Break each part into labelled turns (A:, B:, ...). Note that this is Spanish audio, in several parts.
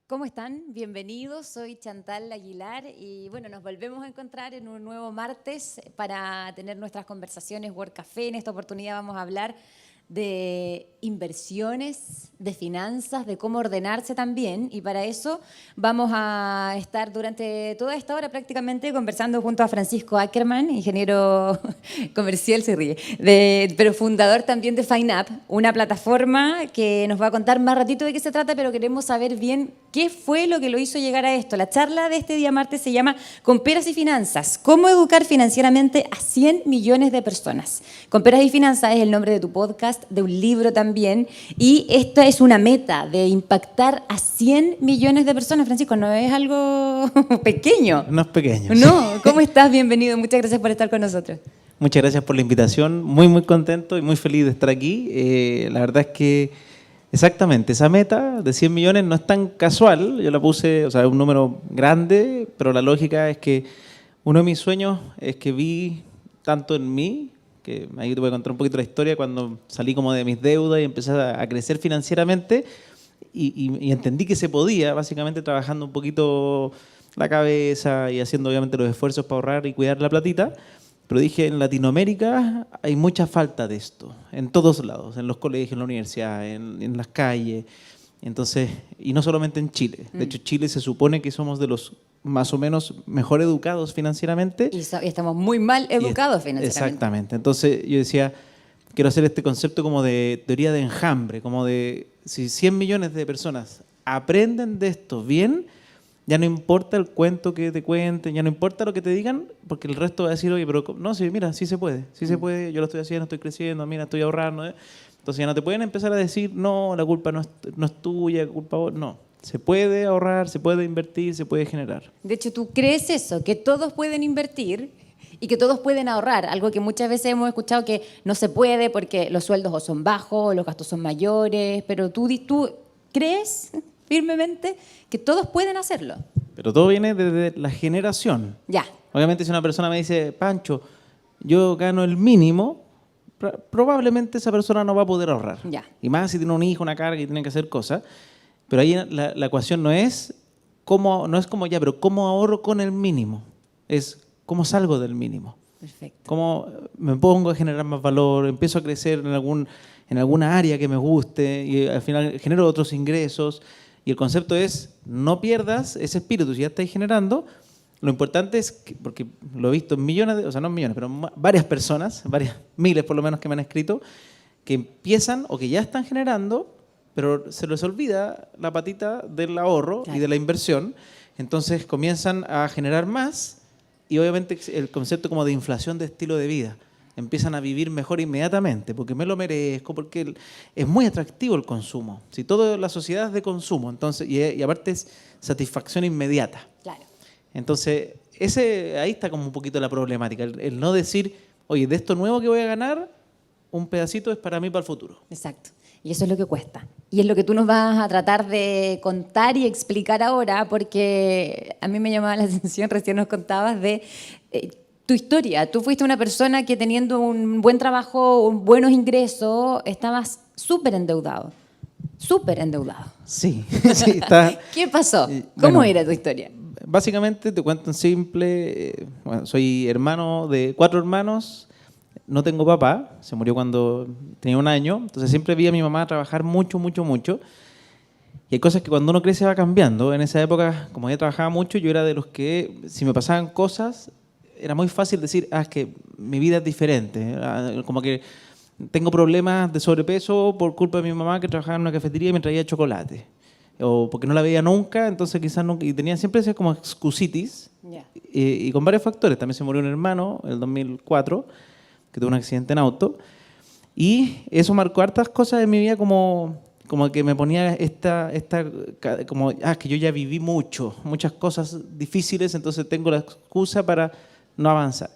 A: ¿Cómo están? Bienvenidos, soy Chantal Aguilar y bueno, nos volvemos a encontrar en un nuevo martes para tener nuestras conversaciones Work Café. En esta oportunidad vamos a hablar de inversiones, de finanzas, de cómo ordenarse también, y para eso vamos a estar durante toda esta hora prácticamente conversando junto a Francisco Ackerman, ingeniero comercial, se ríe, pero fundador también de FineUp, una plataforma que nos va a contar más ratito de qué se trata, pero queremos saber bien qué fue lo que lo hizo llegar a esto. La charla de este día martes se llama Con Peras y Finanzas, cómo educar financieramente a 100 millones de personas. Con Peras y Finanzas es el nombre de tu podcast, de un libro también, y esta es una meta de impactar a 100 millones de personas. Francisco, no es algo pequeño.
B: No es pequeño.
A: No, ¿cómo estás? Bienvenido, muchas gracias por estar con nosotros.
B: Muchas gracias por la invitación, muy contento y muy feliz de estar aquí. La verdad es que exactamente, esa meta de 100 millones no es tan casual, yo la puse, o sea, es un número grande, pero la lógica es que uno de mis sueños es que vi tanto en mí, que ahí te voy a contar un poquito la historia, cuando salí como de mis deudas y empecé a crecer financieramente y entendí que se podía, básicamente trabajando un poquito la cabeza y haciendo obviamente los esfuerzos para ahorrar y cuidar la platita. Pero dije, en Latinoamérica hay mucha falta de esto, en todos lados, en los colegios, en la universidad, en las calles. Entonces, y no solamente en Chile. De hecho, Chile se supone que somos de los más o menos mejor educados financieramente.
A: Y estamos muy mal educados financieramente.
B: Exactamente. Entonces yo decía, quiero hacer este concepto como de teoría de enjambre, como de si 100 millones de personas aprenden de esto bien, ya no importa el cuento que te cuenten, ya no importa lo que te digan, porque el resto va a decir, oye, pero no, sí, mira, sí se puede, yo lo estoy haciendo, estoy creciendo, mira, estoy ahorrando. Entonces ya no te pueden empezar a decir, no, la culpa no es tuya, la culpa vos. No, se puede ahorrar, se puede invertir, se puede generar.
A: De hecho, ¿tú crees eso? Que todos pueden invertir y que todos pueden ahorrar, algo que muchas veces hemos escuchado que no se puede porque los sueldos o son bajos o los gastos son mayores, pero tú crees firmemente que todos pueden hacerlo.
B: Pero todo viene desde la generación.
A: Ya.
B: Obviamente si una persona me dice, Pancho, yo gano el mínimo, probablemente esa persona no va a poder ahorrar.
A: Ya.
B: Y más si tiene un hijo, una carga y tiene que hacer cosas. Pero ahí la ecuación no es cómo ya, pero cómo ahorro con el mínimo. Es cómo salgo del mínimo.
A: Perfecto.
B: Cómo me pongo a generar más valor, empiezo a crecer en alguna área que me guste y al final genero otros ingresos. Y el concepto es, no pierdas ese espíritu. Si ya estáis generando, lo importante es, porque lo he visto en millones, o sea, no millones, pero varias personas, varias miles por lo menos que me han escrito, que empiezan o que ya están generando, pero se les olvida la patita del ahorro. Claro. Y de la inversión. Entonces comienzan a generar más y obviamente el concepto como de inflación de estilo de vida. Empiezan a vivir mejor inmediatamente, porque me lo merezco, porque es muy atractivo el consumo. Si toda la sociedad es de consumo, entonces y aparte es satisfacción inmediata.
A: Claro.
B: Entonces, ahí está como un poquito la problemática, el no decir, oye, de esto nuevo que voy a ganar, un pedacito es para mí, para el futuro.
A: Exacto. Y eso es lo que cuesta. Y es lo que tú nos vas a tratar de contar y explicar ahora, porque a mí me llamaba la atención, recién nos contabas de tu historia. Tú fuiste una persona que teniendo un buen trabajo, buenos ingresos, estabas súper endeudado. Súper endeudado.
B: Sí, sí está.
A: ¿Qué pasó? ¿Cómo era tu historia?
B: Básicamente, te cuento en simple, bueno, soy hermano de 4 hermanos. No tengo papá, se murió cuando tenía 1 año, entonces siempre vi a mi mamá trabajar mucho. Y hay cosas que cuando uno crece va cambiando. En esa época, como ella trabajaba mucho, yo era de los que, si me pasaban cosas, era muy fácil decir, es que mi vida es diferente. Como que tengo problemas de sobrepeso por culpa de mi mamá que trabajaba en una cafetería y me traía chocolate. O porque no la veía nunca, entonces quizás nunca, y tenía siempre ese como excusitis. Yeah. Y con varios factores. También se murió un hermano en el 2004, que tuvo un accidente en auto, y eso marcó hartas cosas en mi vida como que me ponía como, que yo ya viví muchas cosas difíciles, entonces tengo la excusa para no avanzar.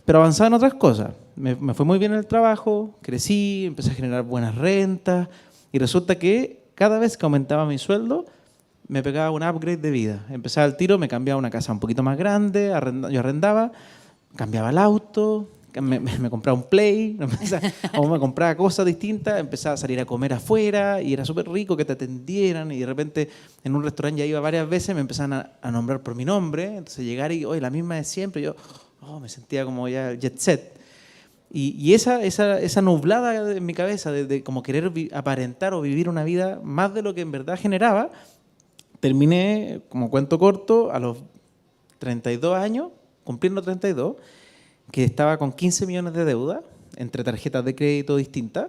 B: Pero avanzaba en otras cosas. Me fue muy bien en el trabajo, crecí, empecé a generar buenas rentas, y resulta que cada vez que aumentaba mi sueldo, me pegaba un upgrade de vida. Empezaba al tiro, me cambiaba a una casa un poquito más grande, yo arrendaba, cambiaba el auto, me compraba un Play, o me compraba cosas distintas, empezaba a salir a comer afuera y era súper rico que te atendieran y de repente en un restaurante ya iba varias veces, me empezaban a nombrar por mi nombre, entonces llegar y, oye, la misma de siempre, yo me sentía como ya jet set. Y esa nublada en mi cabeza de como querer aparentar o vivir una vida más de lo que en verdad generaba, terminé, como cuento corto, a los 32 años, cumpliendo 32, que estaba con 15 millones de deuda entre tarjetas de crédito distintas.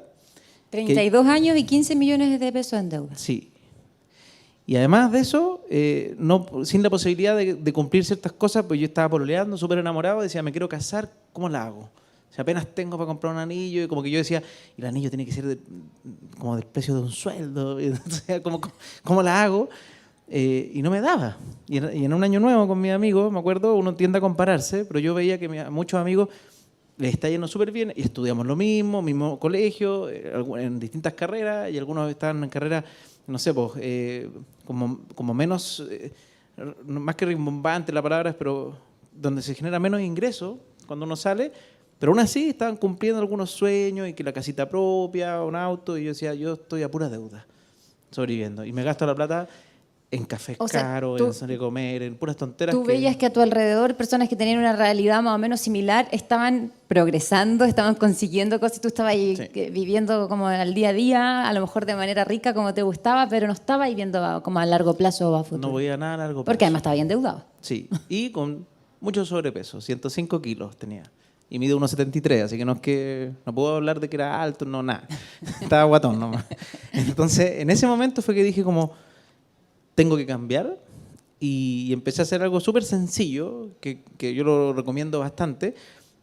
A: 32 años y 15 millones de pesos en deuda.
B: Sí. Y además de eso, sin la posibilidad de cumplir ciertas cosas, pues yo estaba pololeando, súper enamorado, decía, me quiero casar, ¿cómo la hago? O sea, apenas tengo para comprar un anillo, y como que yo decía, y el anillo tiene que ser como del precio de un sueldo, o sea, ¿cómo la hago? Y no me daba. Y en un año nuevo con mis amigos, me acuerdo, uno tiende a compararse, pero yo veía que muchos amigos les está yendo súper bien y estudiamos lo mismo colegio, en distintas carreras, y algunos estaban en carreras, no sé, pues, como menos, más que rimbombante la palabra, pero donde se genera menos ingreso cuando uno sale, pero aún así estaban cumpliendo algunos sueños y que la casita propia, un auto, y yo decía, yo estoy a pura deuda, sobreviviendo, y me gasto la plata en cafés caros, en salir a comer, en puras tonteras.
A: ¿Tú veías que a tu alrededor personas que tenían una realidad más o menos similar estaban progresando, estaban consiguiendo cosas? Tú estabas ahí viviendo como al día a día, a lo mejor de manera rica como te gustaba, pero no estabas viviendo como a largo plazo o a futuro.
B: No voy a nada a largo plazo.
A: Porque además estaba bien endeudado.
B: Sí, y con mucho sobrepeso, 105 kilos tenía. Y mide 1,73, así que no puedo hablar de que era alto, no, nada. Estaba guatón nomás. Entonces, en ese momento fue que dije como, tengo que cambiar, y empecé a hacer algo súper sencillo, que yo lo recomiendo bastante,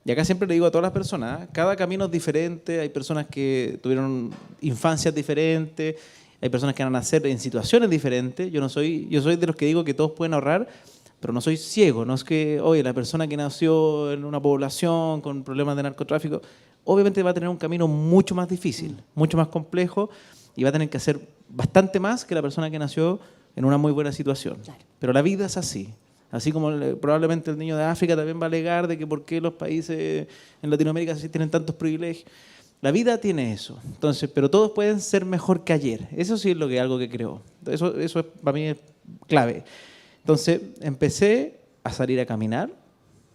B: y acá siempre le digo a todas las personas, cada camino es diferente, hay personas que tuvieron infancias diferentes, hay personas que van a nacer en situaciones diferentes, yo soy de los que digo que todos pueden ahorrar, pero no soy ciego, no es que, oye, la persona que nació en una población con problemas de narcotráfico, obviamente va a tener un camino mucho más difícil, mucho más complejo, y va a tener que hacer bastante más que la persona que nació en una muy buena situación. Claro. Pero la vida es así. Así como probablemente el niño de África también va a alegar de que por qué los países en Latinoamérica sí tienen tantos privilegios. La vida tiene eso. Entonces, pero todos pueden ser mejor que ayer. Eso sí es algo que creo. Eso es, para mí es clave. Entonces, empecé a salir a caminar,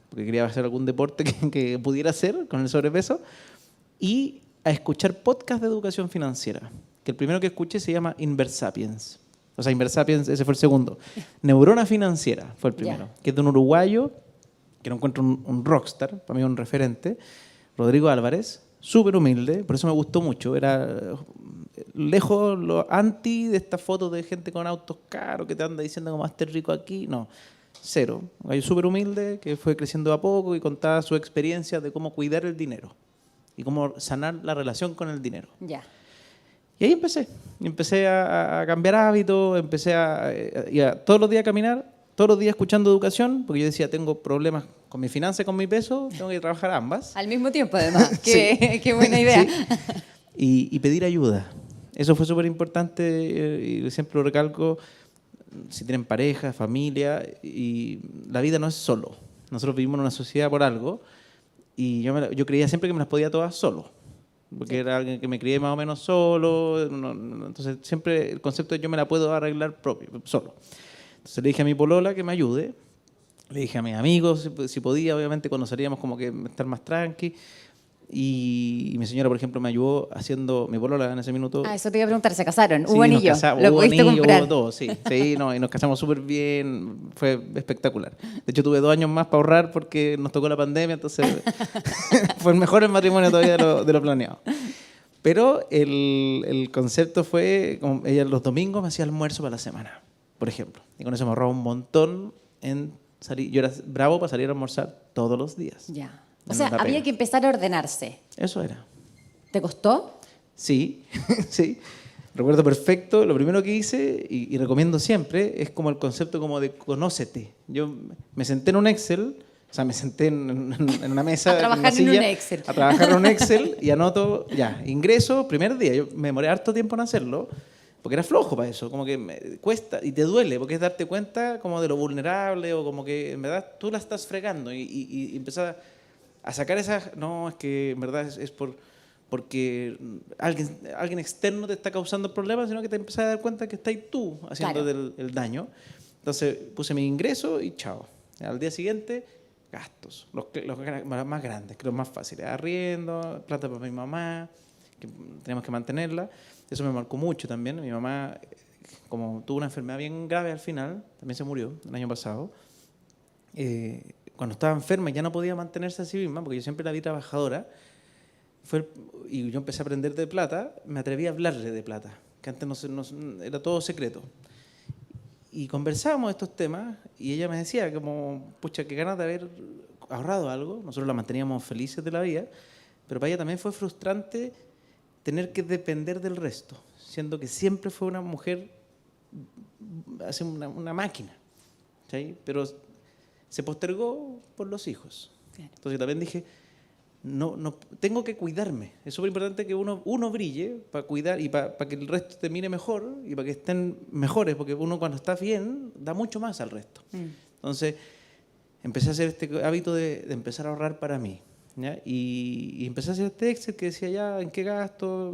B: porque quería hacer algún deporte que pudiera hacer con el sobrepeso, y a escuchar podcasts de educación financiera. Que el primero que escuché se llama Inversapiens. O sea, Inversapiens, ese fue el segundo. Neurona Financiera fue el primero, que es de un uruguayo, que lo encuentro un rockstar, para mí un referente, Rodrigo Álvarez, súper humilde, por eso me gustó mucho. Era lejos lo anti de estas fotos de gente con autos caros que te anda diciendo como hazte rico aquí. No, cero. Un gallo súper humilde que fue creciendo a poco y contaba su experiencia de cómo cuidar el dinero y cómo sanar la relación con el dinero.
A: Ya.
B: Y ahí empecé a cambiar hábitos, empecé a todos los días a caminar, todos los días escuchando educación, porque yo decía, tengo problemas con mi finanza y con mi peso, tengo que trabajar ambas.
A: Al mismo tiempo, además. Qué buena idea.
B: Sí. Y pedir ayuda. Eso fue súper importante y siempre lo recalco, si tienen pareja, familia, y la vida no es solo. Nosotros vivimos en una sociedad por algo, y yo creía siempre que me las podía todas solo. Porque era alguien que me crié más o menos solo, entonces siempre el concepto de yo me la puedo arreglar solo. Entonces le dije a mi polola que me ayude, le dije a mis amigos si podía, obviamente cuando salíamos como que estar más tranqui, y mi señora, por ejemplo, me ayudó haciendo, mi polola en ese minuto.
A: Eso te iba a preguntar, ¿se casaron?
B: Sí,
A: ¿Hubo anillo? ¿Lo pudiste comprar?
B: Hubo todo, sí, y nos casamos súper bien, fue espectacular. De hecho, tuve 2 años más para ahorrar porque nos tocó la pandemia, entonces fue mejor el matrimonio todavía de lo planeado. Pero el concepto fue, como ella los domingos me hacía almuerzo para la semana, por ejemplo, y con eso me ahorraba un montón en salir. Yo era bravo para salir a almorzar todos los días.
A: Ya. O sea, había que empezar a ordenarse.
B: Eso era.
A: ¿Te costó?
B: Sí, sí. Recuerdo perfecto. Lo primero que hice, y recomiendo siempre, es como el concepto como de conócete. Yo me senté en un Excel, o sea, me senté en una mesa.
A: A trabajar en un Excel.
B: A trabajar en un Excel y anoto, ingreso, primer día. Yo me demoré harto tiempo en hacerlo, porque era flojo para eso. Como que me cuesta y te duele, porque es darte cuenta como de lo vulnerable o como que en verdad tú la estás fregando y empezar a sacar esas, no, es que en verdad es porque alguien externo te está causando problemas, sino que te empezás a dar cuenta que estás tú haciendo el daño. Entonces puse mi ingreso y chao. Al día siguiente, gastos, los más grandes, que los más fáciles. Arriendo, plata para mi mamá, que tenemos que mantenerla. Eso me marcó mucho también. Mi mamá, como tuvo una enfermedad bien grave al final, también se murió el año pasado. Cuando estaba enferma ya no podía mantenerse a sí misma, porque yo siempre la vi trabajadora. Y yo empecé a aprender de plata, me atreví a hablarle de plata, que antes era todo secreto. Y conversábamos estos temas y ella me decía como, pucha, qué ganas de haber ahorrado algo. Nosotros la manteníamos felices de la vida, pero para ella también fue frustrante tener que depender del resto, siendo que siempre fue una mujer, así una máquina, ¿sí? Pero se postergó por los hijos. Claro. Entonces también dije, no tengo que cuidarme. Es súper importante que uno brille para cuidar y para que el resto te mire mejor y para que estén mejores, porque uno cuando está bien da mucho más al resto. Entonces empecé a hacer este hábito de empezar a ahorrar para mí, ¿ya? Y empecé a hacer este Excel que decía ya en qué gasto,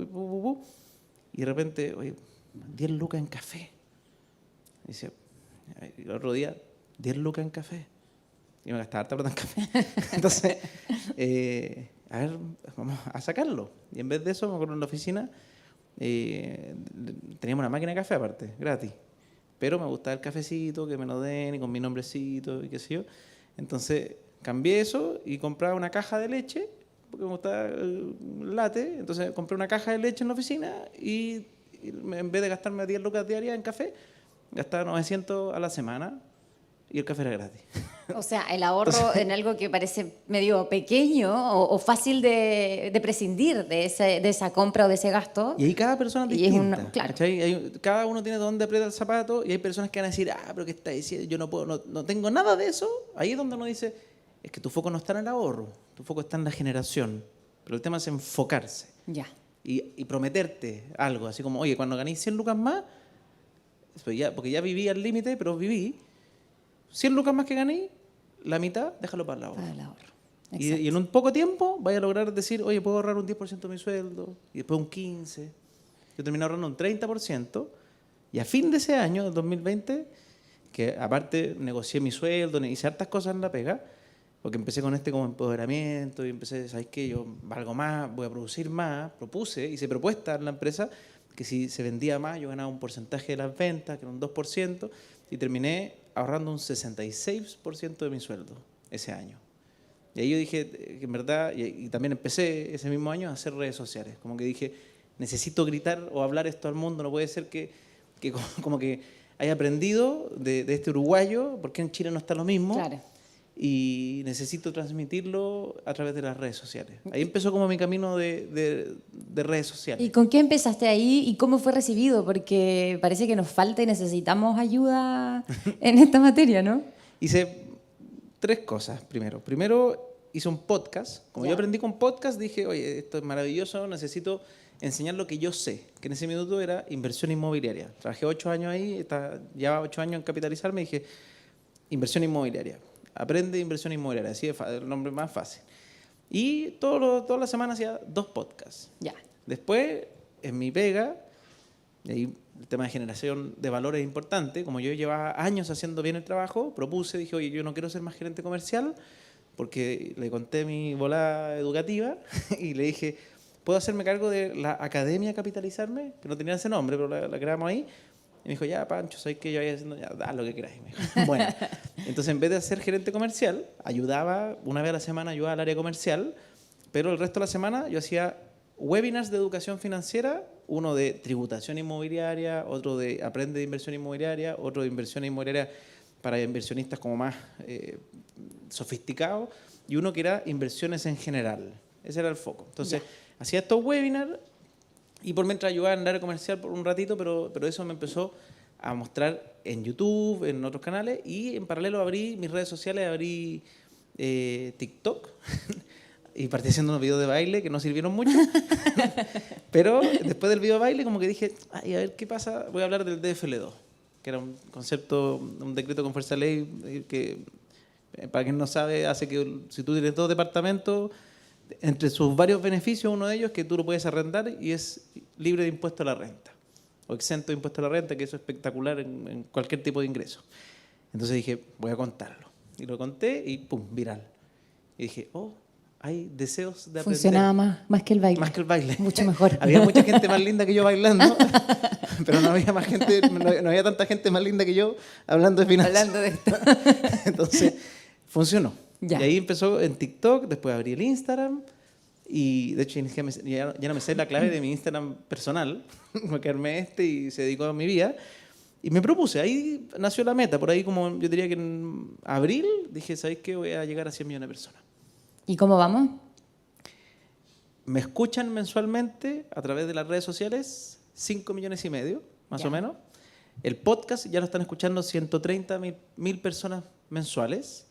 B: y de repente, oye, 10 lucas en café. Y decía, el otro día, 10 lucas en café. Y me gastaba harta plata en café. Entonces, a ver, vamos a sacarlo. Y en vez de eso, me acuerdo en la oficina, teníamos una máquina de café aparte, gratis. Pero me gustaba el cafecito, que me lo den y con mi nombrecito y qué sé yo. Entonces, cambié eso y compraba una caja de leche, porque me gustaba el latte. Entonces, compré una caja de leche en la oficina y en vez de gastarme 10 lucas diarias en café, gastaba 900 a la semana. Y el café era gratis.
A: O sea, el ahorro en algo que parece medio pequeño o fácil de prescindir de esa compra o de ese gasto.
B: Y ahí cada persona es distinta.
A: Claro.
B: Cada uno tiene donde aprieta el zapato y hay personas que van a decir, pero ¿qué está diciendo? Yo no puedo, no tengo nada de eso. Ahí es donde uno dice, es que tu foco no está en el ahorro, tu foco está en la generación. Pero el tema es enfocarse.
A: Ya.
B: Y prometerte algo, así como, oye, cuando ganéis 100 lucas más, porque ya viví al límite, pero viví, 100 lucas más que gané, la mitad, déjalo para el ahorro.
A: Para el ahorro.
B: Y en un poco tiempo vaya a lograr decir, oye, puedo ahorrar un 10% de mi sueldo, y después un 15%. Yo terminé ahorrando un 30%, y a fin de ese año, del 2020, que aparte negocié mi sueldo, hice hartas cosas en la pega, porque empecé con como empoderamiento, y empecé, ¿sabes qué? Yo valgo más, voy a producir más, hice propuesta en la empresa, que si se vendía más, yo ganaba un porcentaje de las ventas, que era un 2%, y terminé ahorrando un 66% de mi sueldo ese año. Y ahí yo dije que en verdad, y también empecé ese mismo año a hacer redes sociales. Como que dije, necesito gritar o hablar esto al mundo, no puede ser que como que haya aprendido de este uruguayo, porque en Chile no está lo mismo.
A: Claro.
B: Y necesito transmitirlo a través de las redes sociales. Ahí empezó como mi camino de redes sociales.
A: ¿Y con qué empezaste ahí y cómo fue recibido? Porque parece que nos falta y necesitamos ayuda en esta materia, ¿no?
B: Hice 3 cosas primero. Primero hice un podcast. Como yo aprendí con podcast, dije, oye, esto es maravilloso, necesito enseñar lo que yo sé, que en ese minuto era inversión inmobiliaria. Trabajé 8 años ahí, llevaba 8 años en capitalizarme y dije, inversión inmobiliaria. Aprende inversión inmobiliaria, así es el nombre más fácil. Y toda la semana hacía 2 podcasts.
A: Ya.
B: Después, en mi pega, y ahí el tema de generación de valor es importante, como yo llevaba años haciendo bien el trabajo, dije, oye, yo no quiero ser más gerente comercial, porque le conté mi volada educativa y le dije, ¿puedo hacerme cargo de la Academia Capitalizarme? Que no tenía ese nombre, pero la creamos ahí. Y me dijo, ya, Pancho, ¿sabes qué? Yo voy haciendo, ya, da lo que queráis. Me dijo, bueno, entonces en vez de ser gerente comercial, una vez a la semana ayudaba al área comercial, pero el resto de la semana yo hacía webinars de educación financiera, uno de tributación inmobiliaria, otro de aprende de inversión inmobiliaria, otro de inversión inmobiliaria para inversionistas como más sofisticados, y uno que era inversiones en general. Ese era el foco. Entonces, hacía estos webinars, y por mientras ayudaba en el área comercial por un ratito, pero eso me empezó a mostrar en YouTube, en otros canales, y en paralelo abrí mis redes sociales, abrí TikTok, y partí haciendo unos videos de baile que no sirvieron mucho, pero después del video de baile como que dije, ay, a ver qué pasa, voy a hablar del DFL2, que era un concepto, un decreto con fuerza de ley que Para quien no sabe, hace que si tú tienes 2 departamentos, entre sus varios beneficios, uno de ellos es que tú lo puedes arrendar y es libre de impuesto a la renta, o exento de impuesto a la renta, que eso es espectacular en cualquier tipo de ingreso. Entonces dije, voy a contarlo. Y lo conté y pum, viral. Y dije, oh, hay deseos de aprender.
A: Funcionaba más que el baile.
B: Más que el baile.
A: Mucho mejor.
B: Había mucha gente más linda que yo bailando, pero no había más gente, no había tanta gente más linda que yo hablando de finanzas.
A: Hablando de esto.
B: Entonces, funcionó.
A: Ya.
B: Y ahí empezó en TikTok, después abrí el Instagram y de hecho ya no me sé la clave de mi Instagram personal, porque armé y se dedicó a mi vida. Y me propuse, ahí nació la meta, por ahí como yo diría que en abril dije, ¿sabes qué? Voy a llegar a 100 millones de personas.
A: ¿Y cómo vamos?
B: Me escuchan mensualmente a través de las redes sociales 5,5 millones, más o menos. El podcast ya lo están escuchando 130.000 personas mensuales.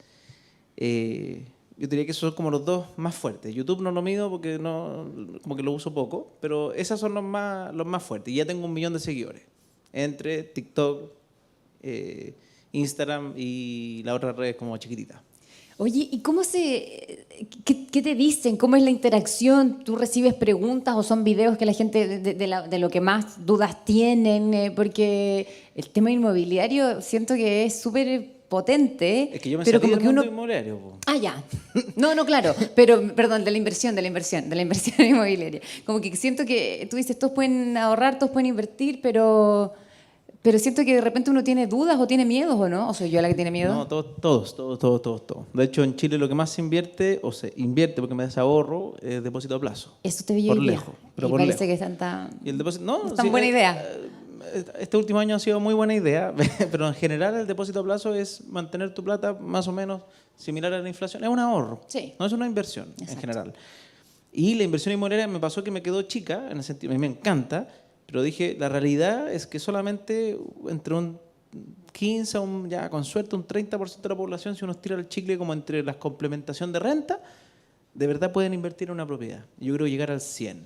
B: Yo diría que esos son como los 2 más fuertes. YouTube no lo mido porque como que lo uso poco, pero esos son los más fuertes. Y ya tengo 1 millón de seguidores entre TikTok, Instagram y las otras redes como chiquititas.
A: Oye, ¿y qué te dicen? ¿Cómo es la interacción? ¿Tú recibes preguntas o son videos que la gente de lo que más dudas tienen? Porque el tema inmobiliario siento que es súper potente.
B: Es que yo me
A: pero
B: salí
A: como
B: del
A: que
B: mundo inmobiliario. Po.
A: Ah, ya. No, claro. Pero, perdón, de la inversión inmobiliaria. Como que siento que tú dices, todos pueden ahorrar, todos pueden invertir, pero siento que de repente uno tiene dudas o tiene miedos, ¿o no? ¿O soy yo la que tiene miedo?
B: No, todos. De hecho, en Chile lo que más se invierte, o se invierte porque me das ahorro, es depósito a plazo.
A: Eso te veía
B: por
A: hoy día.
B: lejos, pero
A: y
B: por
A: parece
B: lejos.
A: que es tanta...
B: Y el depósito, no,
A: es tan buena idea.
B: Este último año ha sido muy buena idea, pero en general el depósito a plazo es mantener tu plata más o menos similar a la inflación. Es un ahorro,
A: Sí.
B: no es una inversión.
A: Exacto.
B: En general. Y la inversión inmobiliaria me pasó que me quedó chica, en el sentido, a mí me encanta, pero dije, la realidad es que solamente entre un 15, ya con suerte, un 30% de la población, si uno tira el chicle como entre la complementación de renta, de verdad pueden invertir en una propiedad. Yo creo llegar al 100%.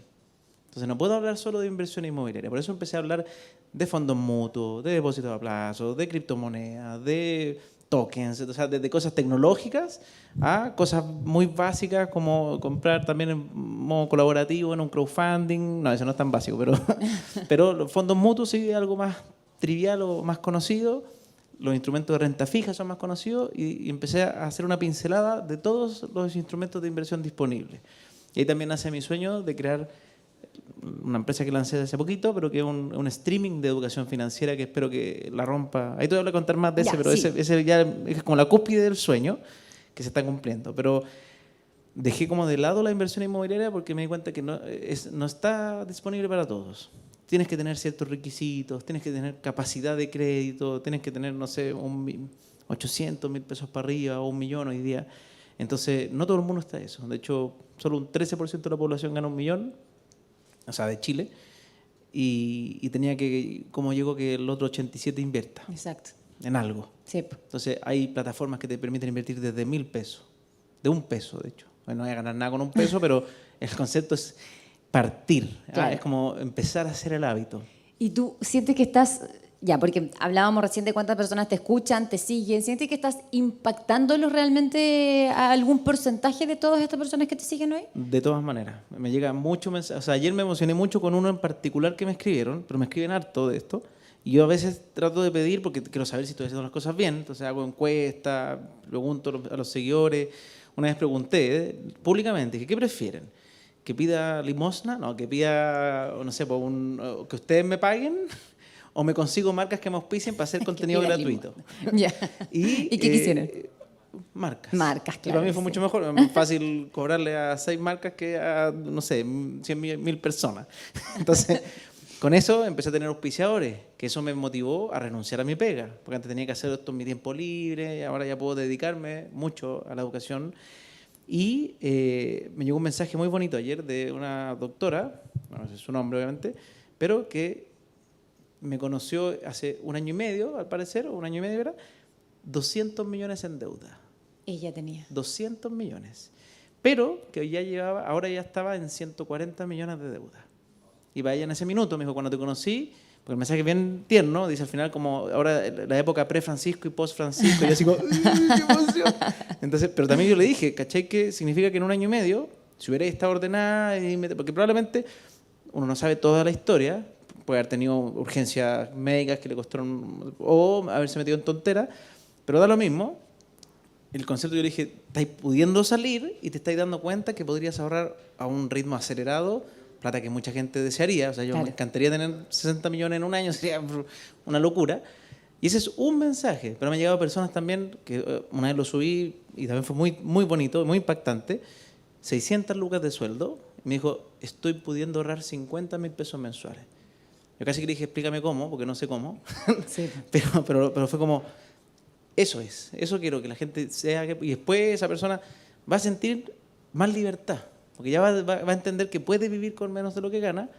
B: Entonces no puedo hablar solo de inversión inmobiliaria. Por eso empecé a hablar de fondos mutuos, de depósitos a plazo, de criptomonedas, de tokens, o sea, desde cosas tecnológicas a cosas muy básicas como comprar también en modo colaborativo en un crowdfunding. No, eso no es tan básico, pero los fondos mutuos sí es algo más trivial o más conocido. Los instrumentos de renta fija son más conocidos y empecé a hacer una pincelada de todos los instrumentos de inversión disponibles. Y ahí también nace mi sueño de crear una empresa que lancé hace poquito, pero que es un streaming de educación financiera que espero que la rompa. Ahí te voy a contar más de ese, pero sí. ese ya es como la cúspide del sueño que se está cumpliendo. Pero dejé como de lado la inversión inmobiliaria porque me di cuenta que no está disponible para todos. Tienes que tener ciertos requisitos, tienes que tener capacidad de crédito, tienes que tener, no sé, 800.000 pesos para arriba o 1 millón hoy día. Entonces, no todo el mundo está eso. De hecho, solo un 13% de la población gana 1 millón, o sea, de Chile, y tenía que, como llegó, que el otro 87 invierta.
A: Exacto.
B: En algo.
A: Sí.
B: Entonces, hay plataformas que te permiten invertir desde 1.000 pesos, de 1 peso, de hecho. Bueno, no voy a ganar nada con 1 peso, pero el concepto es partir.
A: Claro.
B: Es como empezar a hacer el hábito.
A: ¿Y tú sientes que estás, ya, porque hablábamos recién de cuántas personas te escuchan, te siguen, sientes que estás impactándolos realmente a algún porcentaje de todas estas personas que te siguen hoy?
B: De todas maneras, me llega mucho mensaje. O sea, ayer me emocioné mucho con uno en particular que me escribieron, pero me escriben harto de esto. Y yo a veces trato de pedir, porque quiero saber si estoy haciendo las cosas bien, entonces hago encuestas, pregunto a los seguidores. Una vez pregunté públicamente, dije, ¿qué prefieren? ¿Que pida limosna? No, que pida, no sé, que ustedes me paguen, o me consigo marcas que me auspicien para hacer contenido gratuito.
A: Ya. ¿Y qué quisieron?
B: Marcas.
A: Marcas, claro.
B: Y para mí fue mucho mejor, es más fácil cobrarle a 6 marcas que a, no sé, 100.000 personas. Entonces, con eso empecé a tener auspiciadores, que eso me motivó a renunciar a mi pega, porque antes tenía que hacer esto en mi tiempo libre, y ahora ya puedo dedicarme mucho a la educación. Y me llegó un mensaje muy bonito ayer de una doctora, no sé su nombre obviamente, pero que me conoció hace 1 año y medio, al parecer, o 1 año y medio era, 200 millones en deuda.
A: Ella tenía.
B: 200 millones. Pero que ahora ya estaba en 140 millones de deuda. Y para ella en ese minuto me dijo, cuando te conocí, Porque el mensaje es bien tierno, dice al final como ahora la época pre-Francisco y post-Francisco, y yo así como, ¡qué emoción! Entonces, pero también yo le dije, ¿cachai? Que significa que en 1 año y medio, si hubiera estado ordenada, porque probablemente uno no sabe toda la historia, puede haber tenido urgencias médicas que le costaron, o haberse metido en tontera, pero da lo mismo. El concepto yo le dije, estáis pudiendo salir y te estáis dando cuenta que podrías ahorrar a un ritmo acelerado plata que mucha gente desearía. O sea, yo me encantaría tener 60 millones en 1 año, sería una locura. Y ese es un mensaje, pero me han llegado personas también, que una vez lo subí y también fue muy, muy bonito, muy impactante, 600 lucas de sueldo, y me dijo, estoy pudiendo ahorrar 50.000 pesos mensuales. Yo casi que le dije, explícame cómo, porque no sé cómo, sí. pero fue como, eso quiero que la gente sea, y después esa persona va a sentir más libertad, porque ya va a entender que puede vivir con menos de lo que gana,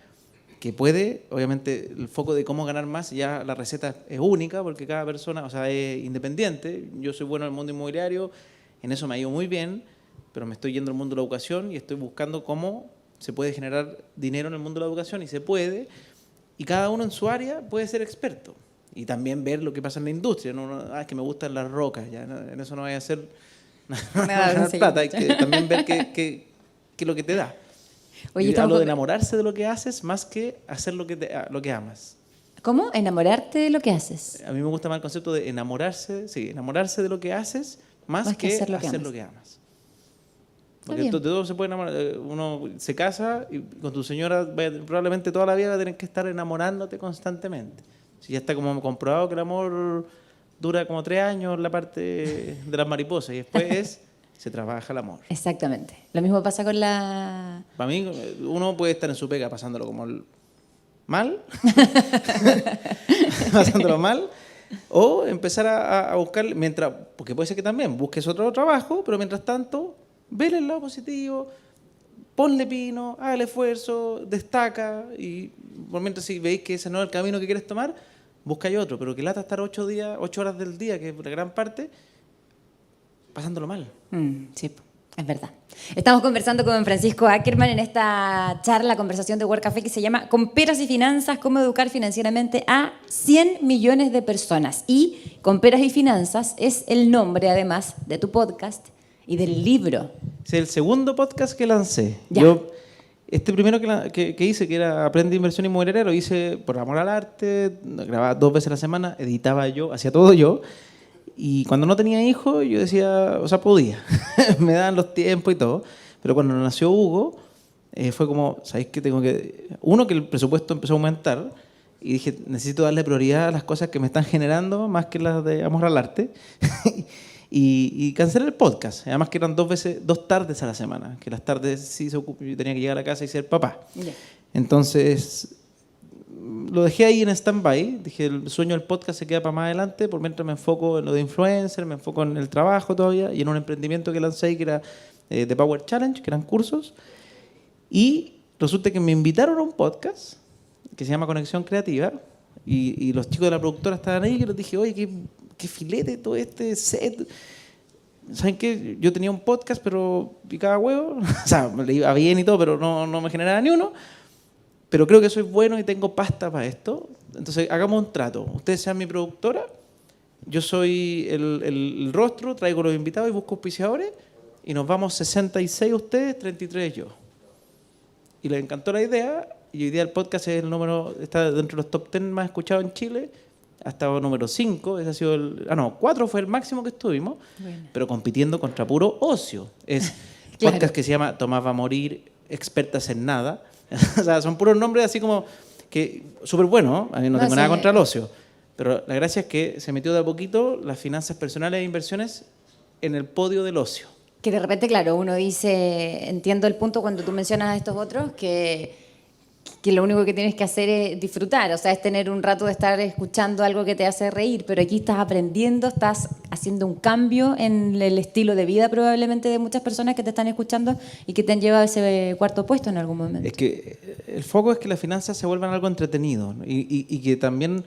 B: que puede, obviamente el foco de cómo ganar más, ya la receta es única, porque cada persona, o sea, es independiente. Yo soy bueno en el mundo inmobiliario, en eso me ha ido muy bien, pero me estoy yendo al mundo de la educación y estoy buscando cómo se puede generar dinero en el mundo de la educación, y se puede, y cada uno en su área puede ser experto. Y también ver lo que pasa en la industria. No, es que me gustan las rocas, ya, en eso no vaya a hacer nada plata. Hay que también ver qué es lo que te da. Oye, hablo de enamorarse de lo que haces más que hacer lo que amas.
A: ¿Cómo? ¿Enamorarte de lo que haces?
B: A mí me gusta más el concepto de enamorarse de lo que haces más que hacer lo que amas. Porque de todo se puede enamorar. Uno se casa y con tu señora probablemente toda la vida va a tener que estar enamorándote constantemente. Si ya está como comprobado que el amor dura como 3 años, la parte de las mariposas, y después se trabaja el amor.
A: Exactamente. Lo mismo pasa con la...
B: Para mí, uno puede estar en su pega pasándolo como mal, pasándolo mal, o empezar a buscar, porque puede ser que también busques otro trabajo, pero mientras tanto, vele el lado positivo, ponle pino, haga el esfuerzo, destaca, y por mientras si veis que ese no es el camino que quieres tomar, buscáis otro, pero que lata estar 8 horas del día, que es la gran parte, pasándolo mal.
A: Sí, es verdad. Estamos conversando con Francisco Ackerman en esta charla, conversación de World Café, que se llama Con peras y finanzas, cómo educar financieramente a 100 millones de personas. Y Con peras y finanzas es el nombre, además, de tu podcast y del libro.
B: Es el segundo podcast que lancé. Yo, primero que hice, que era Aprende Inversión Inmobiliaria, lo hice por amor al arte, grababa 2 veces a la semana, editaba yo, hacía todo yo. Y cuando no tenía hijos, yo decía, o sea, podía, me daban los tiempos y todo. Pero cuando nació Hugo, fue como, ¿sabéis qué? Uno, que el presupuesto empezó a aumentar, y dije, necesito darle prioridad a las cosas que me están generando más que las de amor al arte. y cancelé el podcast. Además que eran 2 tardes a la semana, que las tardes sí yo tenía que llegar a la casa y ser papá. Yeah. Entonces lo dejé ahí en stand-by. Dije, el sueño del podcast se queda para más adelante, por mientras me enfoco en lo de influencer, me enfoco en el trabajo todavía y en un emprendimiento que lancé ahí, que era The Power Challenge, que eran cursos. Y resulta que me invitaron a un podcast que se llama Conexión Creativa, y los chicos de la productora estaban ahí, y les dije, oye, qué filete todo este set. ¿Saben qué? Yo tenía un podcast, pero picaba huevo. O sea, me iba bien y todo, pero no me generaba ni uno. Pero creo que soy bueno y tengo pasta para esto. Entonces, hagamos un trato. Ustedes sean mi productora, yo soy el rostro, traigo los invitados y busco auspiciadores, y nos vamos 66 ustedes, 33 yo. Y les encantó la idea, y hoy día el podcast es está dentro de los top 10 más escuchados en Chile, hasta número 5, ese ha sido 4 fue el máximo que estuvimos, bueno, pero compitiendo contra puro ocio. Es claro. Podcast que se llama Tomás va a morir, expertas en nada. O sea, son puros nombres así como que súper buenos, ¿no? A mí no tengo nada contra el ocio, pero la gracia es que se metió de a poquito las finanzas personales e inversiones en el podio del ocio.
A: Que de repente, claro, uno dice, entiendo el punto cuando tú mencionas a estos otros, que lo único que tienes que hacer es disfrutar, o sea, es tener un rato de estar escuchando algo que te hace reír, pero aquí estás aprendiendo, estás haciendo un cambio en el estilo de vida probablemente de muchas personas que te están escuchando y que te han llevado a ese 4.º puesto en algún momento.
B: Es que el foco es que las finanzas se vuelvan algo entretenido, ¿no? y que también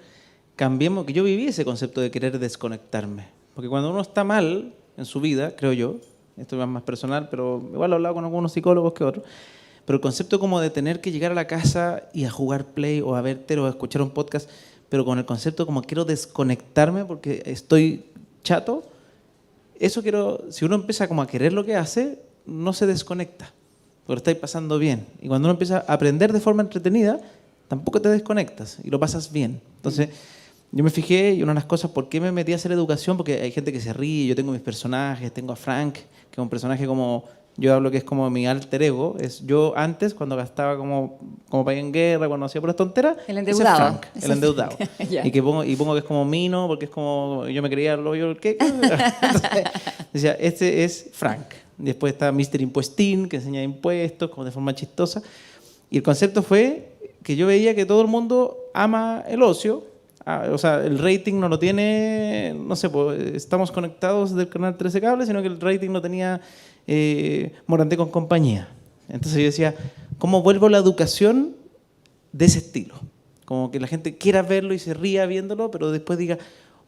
B: cambiemos, que yo viví ese concepto de querer desconectarme, porque cuando uno está mal en su vida, creo yo, esto es más personal, pero igual he hablado con algunos psicólogos que otros, pero el concepto como de tener que llegar a la casa y a jugar Play o a ver tele o a escuchar un podcast, pero con el concepto como quiero desconectarme porque estoy chato, eso quiero, si uno empieza como a querer lo que hace, no se desconecta, porque estáis pasando bien. Y cuando uno empieza a aprender de forma entretenida, tampoco te desconectas y lo pasas bien. Entonces, yo me fijé y una de las cosas, ¿por qué me metí a hacer educación? Porque hay gente que se ríe, yo tengo mis personajes, tengo a Frank, que es un personaje como, yo hablo que es como mi alter ego, es yo antes, cuando gastaba como país en guerra, cuando hacía puras tonteras,
A: El endeudado.
B: ese es Frank, el endeudado.
A: Yeah.
B: Y pongo que es como Mino, porque es como, yo me creía lo yo el qué. Entonces, decía, este es Frank. Después está Mr. Impuestín, que enseña impuestos, como de forma chistosa. Y el concepto fue que yo veía que todo el mundo ama el ocio. O sea, el rating no lo tiene, no sé, pues, estamos conectados del canal 13 Cable, sino que el rating lo tenía Morandé con compañía. Entonces yo decía, ¿cómo vuelvo la educación de ese estilo? Como que la gente quiera verlo y se ría viéndolo, pero después diga,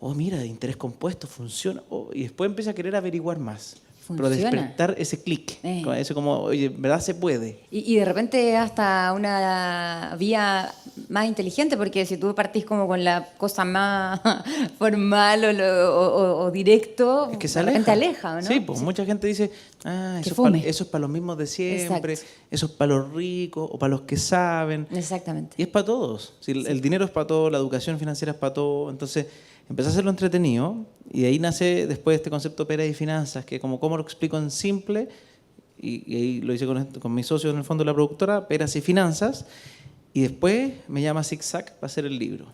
B: oh, mira, de interés compuesto, funciona. Oh, y después empieza a querer averiguar más. Pero despertar ese clic, eso como, oye, en verdad se puede.
A: Y de repente hasta una vía más inteligente, porque si tú partís como con la cosa más formal o directo,
B: Es que se
A: de repente aleja, ¿no?
B: Sí, pues mucha gente dice, eso es para los mismos de siempre,
A: Exacto.
B: eso es para los ricos o para los que saben.
A: Exactamente.
B: Y es para todos. Sí, el dinero es para todos, la educación financiera es para todos. Entonces, empecé a hacerlo entretenido y de ahí nace después este concepto Pera y Finanzas, que como cómo lo explico en simple, y ahí lo hice con mis socios en el fondo de la productora, Peras y Finanzas, y después me llama Zigzag para hacer el libro.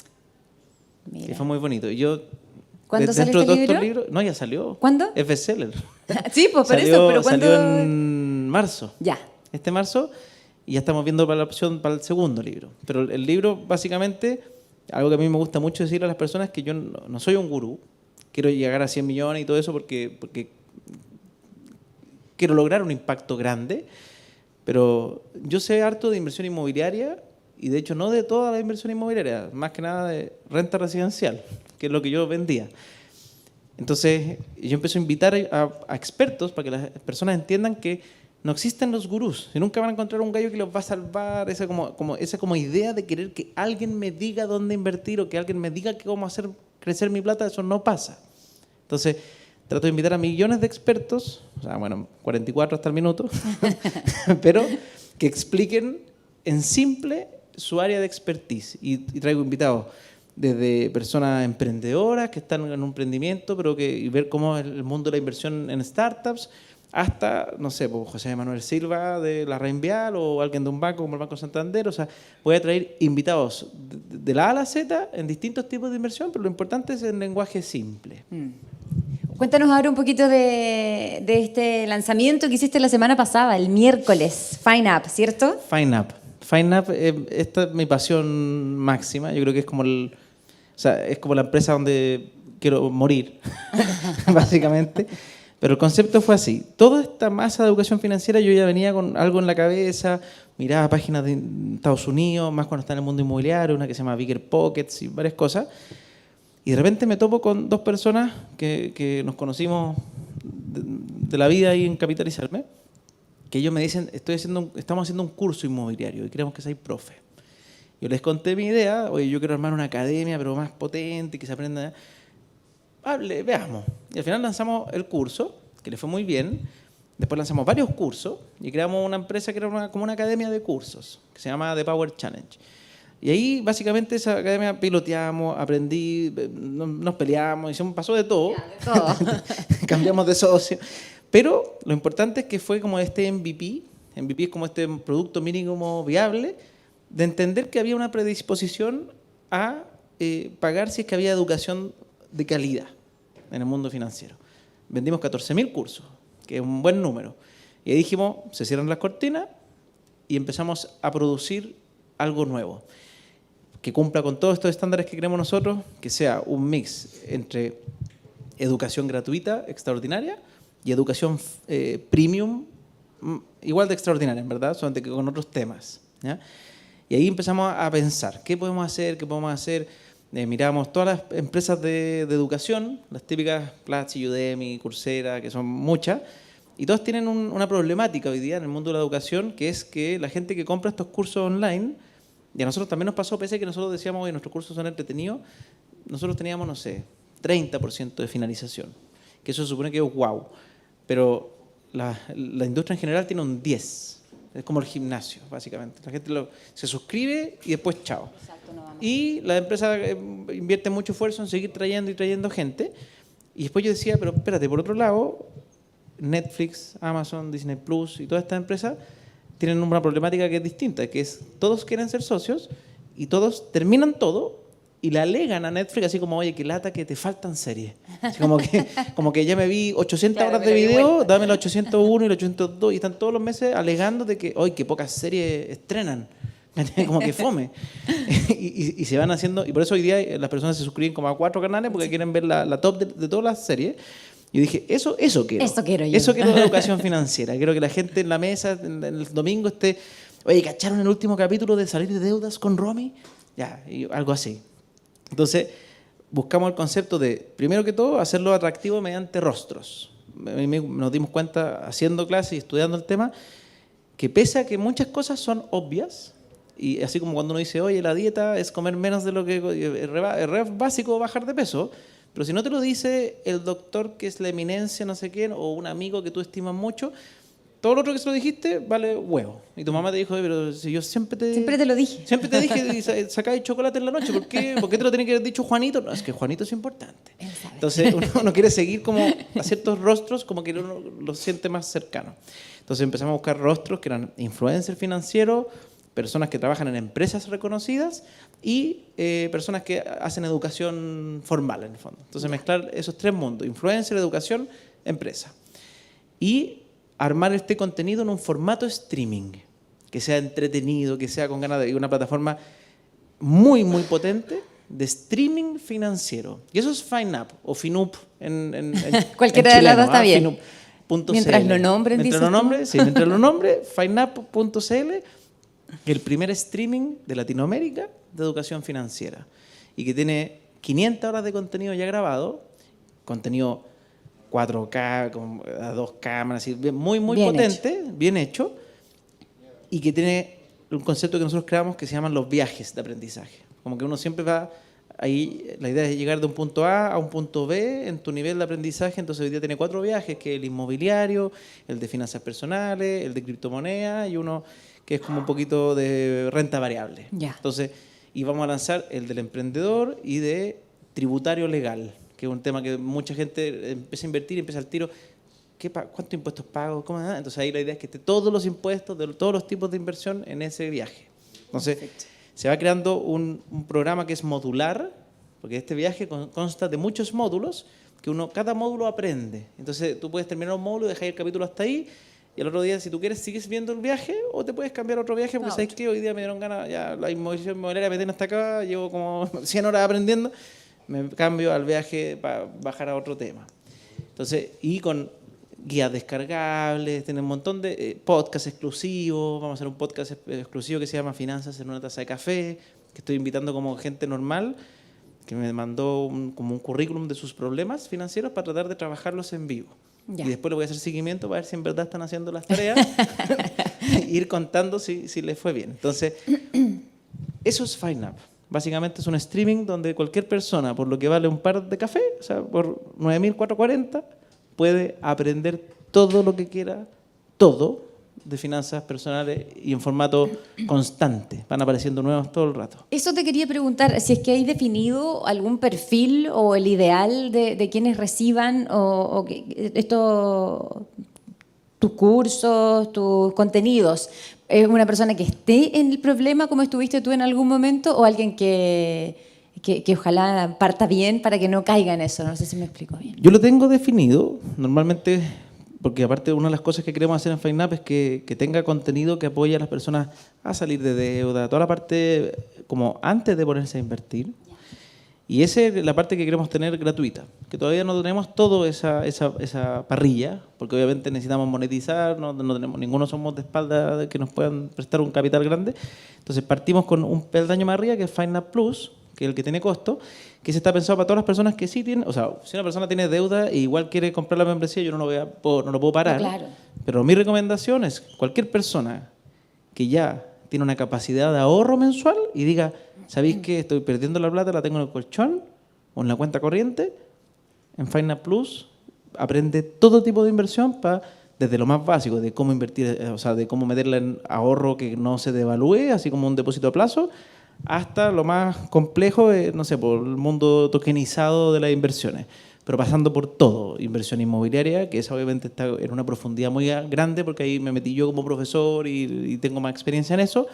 A: Mira.
B: Que fue muy bonito. Y yo,
A: ¿Cuándo sale
B: dentro de
A: este
B: todos estos
A: libro?
B: libros, no, ya salió.
A: ¿Cuándo?
B: Es bestseller.
A: Sí, pues por eso, pero ¿cuándo?
B: Salió en marzo.
A: Ya.
B: Este marzo, y ya estamos viendo para la opción para el segundo libro. Pero el libro, básicamente, algo que a mí me gusta mucho decirle a las personas es que yo no soy un gurú, quiero llegar a 100 millones y todo eso porque quiero lograr un impacto grande, pero yo sé harto de inversión inmobiliaria y de hecho no de toda la inversión inmobiliaria, más que nada de renta residencial, que es lo que yo vendía. Entonces yo empecé a invitar a expertos para que las personas entiendan que no existen los gurús, y nunca van a encontrar un gallo que los va a salvar, esa como idea de querer que alguien me diga dónde invertir o que alguien me diga cómo hacer crecer mi plata, eso no pasa. Entonces, trato de invitar a millones de expertos, o sea, bueno, 44 hasta el minuto, pero que expliquen en simple su área de expertise. Y traigo invitados desde personas emprendedoras que están en un emprendimiento, pero y ver cómo es el mundo de la inversión en startups, hasta, no sé, pues José Manuel Silva de la Reinvial o alguien de un banco como el Banco Santander. O sea, voy a traer invitados de la A a la Z en distintos tipos de inversión, pero lo importante es el lenguaje simple.
A: Cuéntanos ahora un poquito de este lanzamiento que hiciste la semana pasada, el miércoles, Fine Up, ¿cierto?
B: Fine Up. Fine Up, esta es mi pasión máxima. Yo creo que es como es como la empresa donde quiero morir, básicamente. Pero el concepto fue así. Toda esta masa de educación financiera yo ya venía con algo en la cabeza, miraba páginas de Estados Unidos, más cuando está en el mundo inmobiliario, una que se llama Bigger Pockets y varias cosas. Y de repente me topo con dos personas que nos conocimos de la vida ahí en Capitalizarme, que ellos me dicen, estamos haciendo un curso inmobiliario y queremos que seáis profe. Yo les conté mi idea, oye, yo quiero armar una academia, pero más potente, que se aprenda. Veamos. Y al final lanzamos el curso, que le fue muy bien. Después lanzamos varios cursos y creamos una empresa que era como una academia de cursos, que se llama The Power Challenge. Y ahí básicamente esa academia piloteamos, aprendí, nos peleamos, pasó de todo.
A: Ya, de todo.
B: Cambiamos de socio. Pero lo importante es que fue como este MVP. MVP es como este producto mínimo viable, de entender que había una predisposición a pagar si es que había educación de calidad en el mundo financiero. Vendimos 14.000 cursos, que es un buen número. Y ahí dijimos, se cierran las cortinas y empezamos a producir algo nuevo, que cumpla con todos estos estándares que queremos nosotros, que sea un mix entre educación gratuita, extraordinaria, y educación premium, igual de extraordinaria, en verdad, solamente que con otros temas, ¿ya? Y ahí empezamos a pensar, ¿qué podemos hacer? ¿Qué podemos hacer? Miramos todas las empresas de educación, las típicas Platzi, Udemy, Coursera, que son muchas, Y todos tienen una problemática hoy día en el mundo de la educación, que es que la gente que compra estos cursos online, y a nosotros también nos pasó, pese a que nosotros decíamos, oye, nuestros cursos son entretenidos, nosotros teníamos, no sé, 30% de finalización, que eso se supone que es wow, pero la industria en general tiene un 10%. Es como el gimnasio, básicamente. La gente se suscribe y después chao.
A: Exacto, no vamos.
B: Y la empresa invierte mucho esfuerzo en seguir trayendo y trayendo gente. Y después yo decía, pero espérate, por otro lado, Netflix, Amazon, Disney Plus y todas estas empresas tienen una problemática que es distinta, que es todos quieren ser socios y todos terminan todo y le alegan a Netflix así como, oye, qué lata que te faltan series. Así como que ya me vi 800
A: Claro,
B: horas de
A: me lo di
B: video,
A: vuelta.
B: dame la 801 y la 802 y están todos los meses alegando de que, oye, qué pocas series estrenan. Como que fome. Y se van haciendo, y por eso hoy día las personas se suscriben como a 4 canales porque quieren ver la top de todas las series. Y yo dije, eso quiero.
A: Eso quiero yo.
B: Eso quiero de educación financiera. Quiero que la gente en la mesa, en el domingo esté, oye, ¿cacharon el último capítulo de Salir de Deudas con Romy? Ya, y algo así. Entonces, buscamos el concepto de, primero que todo, hacerlo atractivo mediante rostros. Nos dimos cuenta, haciendo clases y estudiando el tema, que pese a que muchas cosas son obvias, y así como cuando uno dice, oye, la dieta es comer menos de lo que es re básico bajar de peso, pero si no te lo dice el doctor que es la eminencia, no sé quién, o un amigo que tú estimas mucho, todo lo otro que se lo dijiste vale huevo. Y tu mamá te dijo, oye, pero si yo siempre
A: te lo dije.
B: Siempre te dije, sacáis chocolate en la noche, ¿por qué? ¿Por qué te lo tiene que haber dicho Juanito? No, es que Juanito es importante. Entonces uno quiere seguir como a ciertos rostros como que uno los siente más cercano. Entonces empezamos a buscar rostros que eran influencers financieros, personas que trabajan en empresas reconocidas y personas que hacen educación formal en el fondo. Entonces mezclar esos tres mundos, influencer, educación, empresa. Y armar este contenido en un formato streaming, que sea entretenido, que sea con ganas de una plataforma muy, muy potente de streaming financiero. Y eso es FineUp o FinUp en
A: Cualquiera de las dos está bien.
B: FinUp.cl.
A: Mientras lo nombren,
B: mientras lo nombre, FineUp.cl, el primer streaming de Latinoamérica de educación financiera. Y que tiene 500 horas de contenido ya grabado, contenido 4K, a 2 cámaras, así, muy, muy
A: bien
B: potente, bien hecho, y que tiene un concepto que nosotros creamos que se llaman los viajes de aprendizaje. Como que uno siempre va ahí, la idea es llegar de un punto A un punto B en tu nivel de aprendizaje, entonces hoy día tiene 4 viajes, que es el inmobiliario, el de finanzas personales, el de criptomonedas y uno que es como un poquito de renta variable.
A: Ya.
B: Entonces, y vamos a lanzar el del emprendedor y de tributario legal, que es un tema que mucha gente empieza a invertir y empieza al tiro, ¿cuántos impuestos pago? ¿Cómo? Entonces ahí la idea es que esté todos los impuestos de todos los tipos de inversión en ese viaje. Entonces se va creando un programa que es modular, porque este viaje consta de muchos módulos, que cada módulo aprende. Entonces tú puedes terminar un módulo y dejar el capítulo hasta ahí, y al otro día, si tú quieres, sigues viendo el viaje o te puedes cambiar a otro viaje, porque sabes que hoy día me dieron ganas, ya la inmobiliaria me tiene hasta acá, llevo como 100 horas aprendiendo, me cambio al viaje para bajar a otro tema. Entonces, y con guías descargables, tiene un montón de podcasts exclusivos, vamos a hacer un podcast exclusivo que se llama Finanzas en una taza de café, que estoy invitando como gente normal, que me mandó como un currículum de sus problemas financieros para tratar de trabajarlos en vivo. Ya. Y después le voy a hacer seguimiento para ver si en verdad están haciendo las tareas e ir contando si les fue bien. Entonces, eso es FineUp. Básicamente es un streaming donde cualquier persona, por lo que vale un par de café, o sea, por 9.440, puede aprender todo lo que quiera, todo, de finanzas personales y en formato constante. Van apareciendo nuevos todo el rato.
A: Eso te quería preguntar, si es que hay definido algún perfil o el ideal de quienes reciban tus cursos, tus contenidos. ¿Es una persona que esté en el problema como estuviste tú en algún momento o alguien que ojalá parta bien para que no caiga en eso? No sé si me explico bien.
B: Yo lo tengo definido, normalmente, porque aparte una de las cosas que queremos hacer en FineUp es que tenga contenido que apoye a las personas a salir de deuda, toda la parte como antes de ponerse a invertir. Y esa es la parte que queremos tener gratuita, que todavía no tenemos toda esa parrilla, porque obviamente necesitamos monetizar, no tenemos, ninguno somos de espalda que nos puedan prestar un capital grande. Entonces partimos con un peldaño más arriba, que es FineUp Plus, que es el que tiene costo, que se está pensado para todas las personas que sí tienen, o sea, si una persona tiene deuda e igual quiere comprar la membresía, yo no lo puedo parar.
A: No, claro.
B: Pero mi recomendación es cualquier persona que ya tiene una capacidad de ahorro mensual y diga, ¿sabéis qué? Estoy perdiendo la plata, la tengo en el colchón o en la cuenta corriente. En Finance Plus aprende todo tipo de inversión desde lo más básico, de cómo invertir, o sea, de cómo meterla en ahorro que no se devalúe, así como un depósito a plazo, hasta lo más complejo, no sé, por el mundo tokenizado de las inversiones. Pero pasando por todo, inversión inmobiliaria, que esa obviamente está en una profundidad muy grande, porque ahí me metí yo como profesor y tengo más experiencia en eso.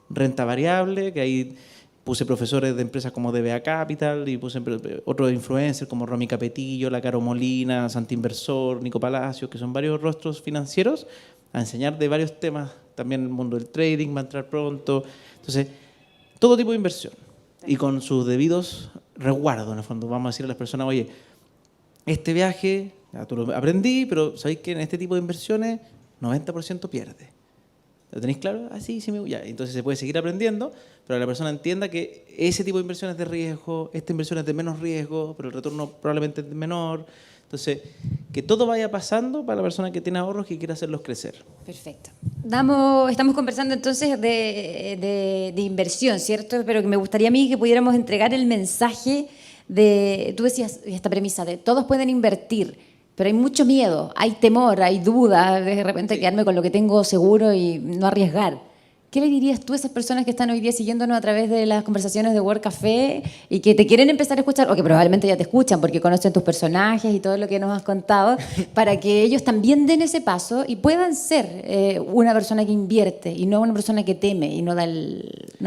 B: Renta variable, que ahí puse profesores de empresas como DBA Capital y puse otros influencers como Romy Capetillo, La Caro Molina, Santi Inversor, Nico Palacios, que son varios rostros financieros, a enseñar de varios temas. También el mundo del trading va a entrar pronto. Entonces, todo tipo de inversión y con sus debidos resguardos, en el fondo. Vamos a decirle a las personas, oye, este viaje, ya tú lo aprendí, pero sabéis que en este tipo de inversiones 90% pierde. ¿Lo tenéis claro? Ah, sí, me ya. Entonces se puede seguir aprendiendo, pero la persona entienda que ese tipo de inversión es de riesgo, esta inversión es de menos riesgo, pero el retorno probablemente es menor. Entonces, que todo vaya pasando para la persona que tiene ahorros y quiere hacerlos crecer.
A: Perfecto. Estamos conversando entonces de inversión, ¿cierto? Pero que me gustaría a mí que pudiéramos entregar el mensaje tú decías esta premisa de todos pueden invertir, pero hay mucho miedo, hay temor, hay duda, de repente quedarme con lo que tengo seguro y no arriesgar. ¿Qué le dirías tú a esas personas que están hoy día siguiéndonos a través de las conversaciones de World Café y que te quieren empezar a escuchar, o que probablemente ya te escuchan porque conocen tus personajes y todo lo que nos has contado, para que ellos también den ese paso y puedan ser una persona que invierte y no una persona que teme y no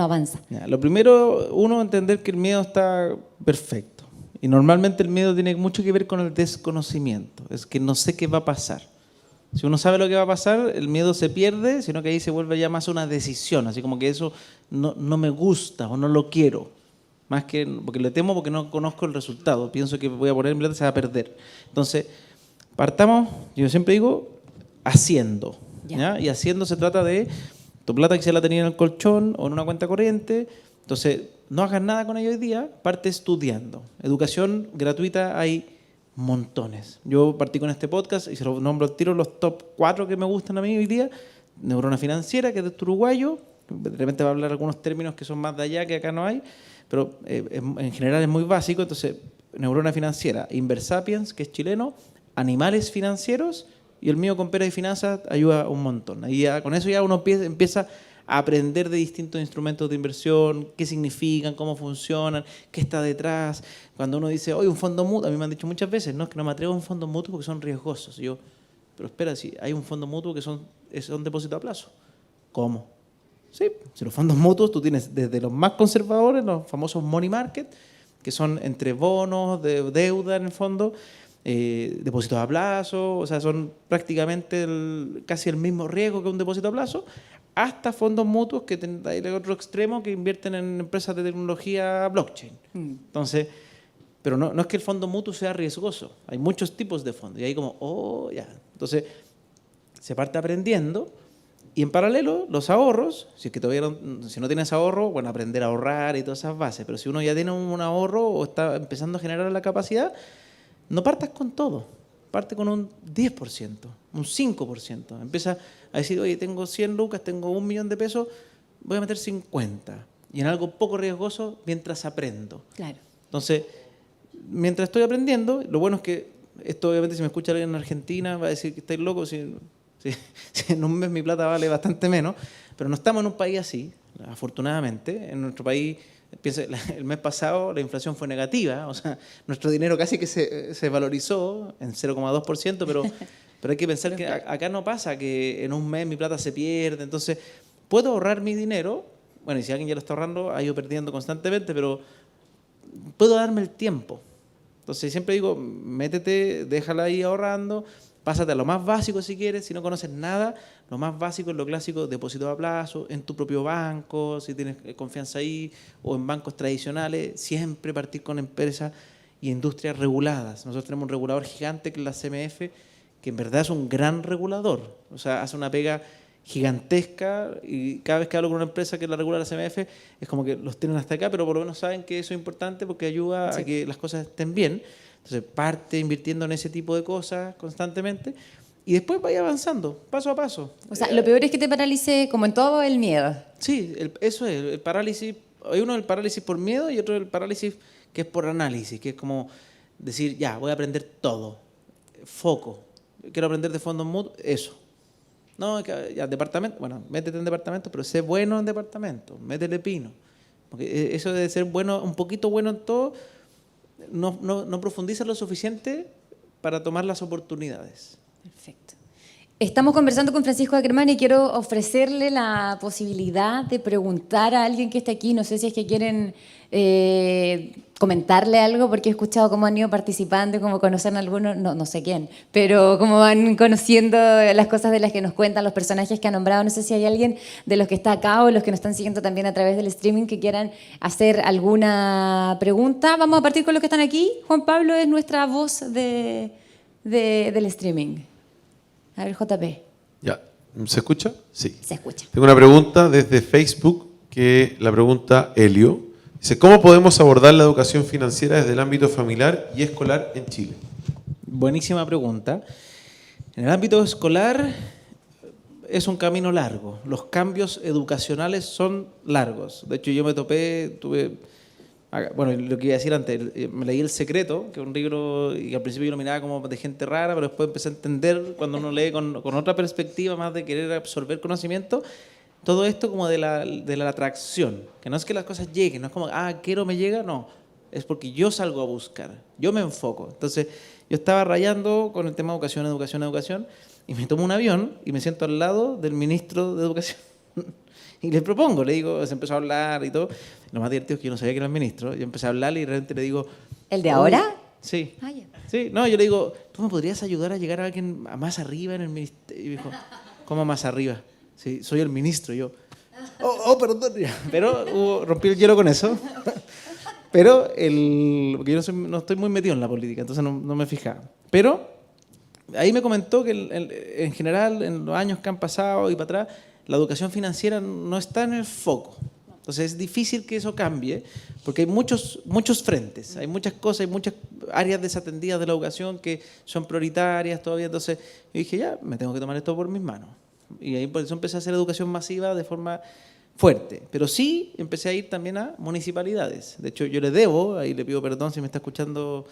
A: avanza?
B: Ya, lo primero, entender que el miedo está perfecto. Y normalmente el miedo tiene mucho que ver con el desconocimiento. Es que no sé qué va a pasar. Si uno sabe lo que va a pasar, el miedo se pierde, sino que ahí se vuelve ya más una decisión, así como que eso no me gusta o no lo quiero. Más que porque le temo porque no conozco el resultado. Pienso que voy a poner en plata y se va a perder. Entonces, partamos, yo siempre digo, haciendo. ¿Ya? Y haciendo se trata de tu plata que se la tenía en el colchón o en una cuenta corriente. Entonces, no hagas nada con ello hoy día, parte estudiando. Educación gratuita hay montones. Yo partí con este podcast y se los nombro al tiro los top 4 que me gustan a mí hoy día. Neurona Financiera, que es de este uruguayo. De repente va a hablar algunos términos que son más de allá, que acá no hay, pero en general es muy básico. Entonces, Neurona Financiera, Inversapiens, que es chileno, Animales Financieros, y el mío con Pera y Finanzas ayuda un montón. Ahí con eso ya uno empieza a aprender de distintos instrumentos de inversión, qué significan, cómo funcionan, qué está detrás. Cuando uno dice, oye, un fondo mutuo, a mí me han dicho muchas veces, no, es que no me atrevo a un fondo mutuo porque son riesgosos. Y yo, pero espera, si hay un fondo mutuo que son depósitos a plazo. ¿Cómo? Sí, si los fondos mutuos tú tienes desde los más conservadores, los famosos money market, que son entre bonos, deuda en el fondo, depósitos a plazo, o sea, son prácticamente casi el mismo riesgo que un depósito a plazo, hasta fondos mutuos que hay el otro extremo que invierten en empresas de tecnología blockchain. Entonces, pero no es que el fondo mutuo sea riesgoso, hay muchos tipos de fondos y ahí como, ya. Entonces, se parte aprendiendo y en paralelo los ahorros, si es que todavía si no tienes ahorro, bueno, aprender a ahorrar y todas esas bases, pero si uno ya tiene un ahorro o está empezando a generar la capacidad, no partas con todo, parte con un 10%, un 5%. Empieza a decir, oye, tengo 100 lucas, tengo 1 millón de pesos, voy a meter 50. Y en algo poco riesgoso mientras aprendo.
A: Claro.
B: Entonces, mientras estoy aprendiendo, lo bueno es que esto obviamente si me escucha alguien en Argentina va a decir que estáis locos, si en un mes mi plata vale bastante menos, pero no estamos en un país así, afortunadamente. En nuestro país, el mes pasado la inflación fue negativa, o sea, nuestro dinero casi que se valorizó en 0,2%, pero hay que pensar que acá no pasa, que en un mes mi plata se pierde. Entonces, puedo ahorrar mi dinero, bueno, y si alguien ya lo está ahorrando, ha ido perdiendo constantemente, pero puedo darme el tiempo. Entonces, siempre digo, métete, déjala ahí ahorrando, pásate a lo más básico si quieres, si no conoces nada, lo más básico es lo clásico, depósito a plazo, en tu propio banco, si tienes confianza ahí, o en bancos tradicionales, siempre partir con empresas y industrias reguladas. Nosotros tenemos un regulador gigante que es la CMF, que en verdad es un gran regulador, o sea, hace una pega gigantesca y cada vez que hablo con una empresa que la regula la CMF es como que los tienen hasta acá, pero por lo menos saben que eso es importante porque ayuda a que las cosas estén bien. Entonces parte invirtiendo en ese tipo de cosas constantemente y después vaya avanzando, paso a paso.
A: O sea, lo peor es que te paralice, como en todo, el miedo.
B: Sí, eso es, el parálisis. Hay uno del parálisis por miedo y otro del parálisis que es por análisis, que es como decir, ya, voy a aprender todo. Foco. Quiero aprender de fondos mutuos, eso. No, ya, departamento, bueno, métete en departamento, pero sé bueno en departamento, métele pino. Porque eso de ser bueno, un poquito bueno en todo, no profundiza lo suficiente para tomar las oportunidades.
A: Perfecto. Estamos conversando con Francisco Ackerman y quiero ofrecerle la posibilidad de preguntar a alguien que está aquí, no sé si es que quieren comentarle algo, porque he escuchado cómo han ido participando y cómo conocen a algunos, no sé quién, pero cómo van conociendo las cosas de las que nos cuentan, los personajes que han nombrado. No sé si hay alguien de los que está acá o los que nos están siguiendo también a través del streaming que quieran hacer alguna pregunta. Vamos a partir con los que están aquí. Juan Pablo es nuestra voz del streaming. A ver, JP.
C: Ya, ¿se escucha? Sí.
A: Se escucha.
C: Tengo una pregunta desde Facebook, que la pregunta Helio. Dice, ¿cómo podemos abordar la educación financiera desde el ámbito familiar y escolar en Chile?
B: Buenísima pregunta. En el ámbito escolar es un camino largo. Los cambios educacionales son largos. De hecho, yo bueno, lo que iba a decir antes, me leí El Secreto, que es un libro y al principio yo lo miraba como de gente rara, pero después empecé a entender cuando uno lee con otra perspectiva, más de querer absorber conocimiento, todo esto como de la atracción, que no es que las cosas lleguen, no es como, me llega, no, es porque yo salgo a buscar, yo me enfoco. Entonces, yo estaba rayando con el tema educación, y me tomo un avión y me siento al lado del ministro de Educación. Y le propongo, le digo, se empezó a hablar y todo. Lo más divertido es que yo no sabía que era el ministro. Yo empecé a hablarle y de repente le digo...
A: ¿El de ahora?
B: Sí.
A: Ah, ya.
B: Sí, no, yo le digo, ¿tú me podrías ayudar a llegar a alguien más arriba en el ministerio? Y me dijo, ¿cómo más arriba? Sí, soy el ministro. Y yo, perdón. Pero rompí el hielo con eso. Pero, porque yo no estoy muy metido en la política, entonces no me fijaba. Pero ahí me comentó que en general, en los años que han pasado y para atrás, la educación financiera no está en el foco. Entonces es difícil que eso cambie porque hay muchos frentes, hay muchas cosas, hay muchas áreas desatendidas de la educación que son prioritarias todavía. Entonces yo dije, ya, me tengo que tomar esto por mis manos. Y ahí por eso empecé a hacer educación masiva de forma fuerte. Pero sí empecé a ir también a municipalidades. De hecho, yo le debo, ahí le pido perdón si me está escuchando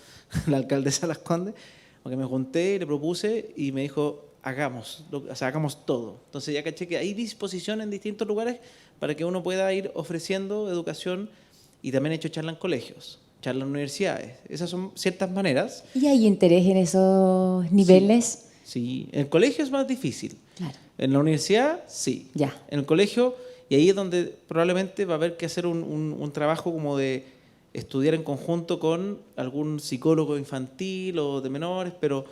B: la alcaldesa Las Condes, porque me junté y le propuse y me dijo, hagamos todo. Entonces ya caché que hay disposición en distintos lugares para que uno pueda ir ofreciendo educación y también he hecho charla en colegios, charla en universidades. Esas son ciertas maneras.
A: ¿Y hay interés en esos niveles?
B: Sí. En el colegio es más difícil.
A: Claro.
B: En la universidad, sí.
A: Ya.
B: En el colegio, y ahí es donde probablemente va a haber que hacer un trabajo como de estudiar en conjunto con algún psicólogo infantil o de menores, pero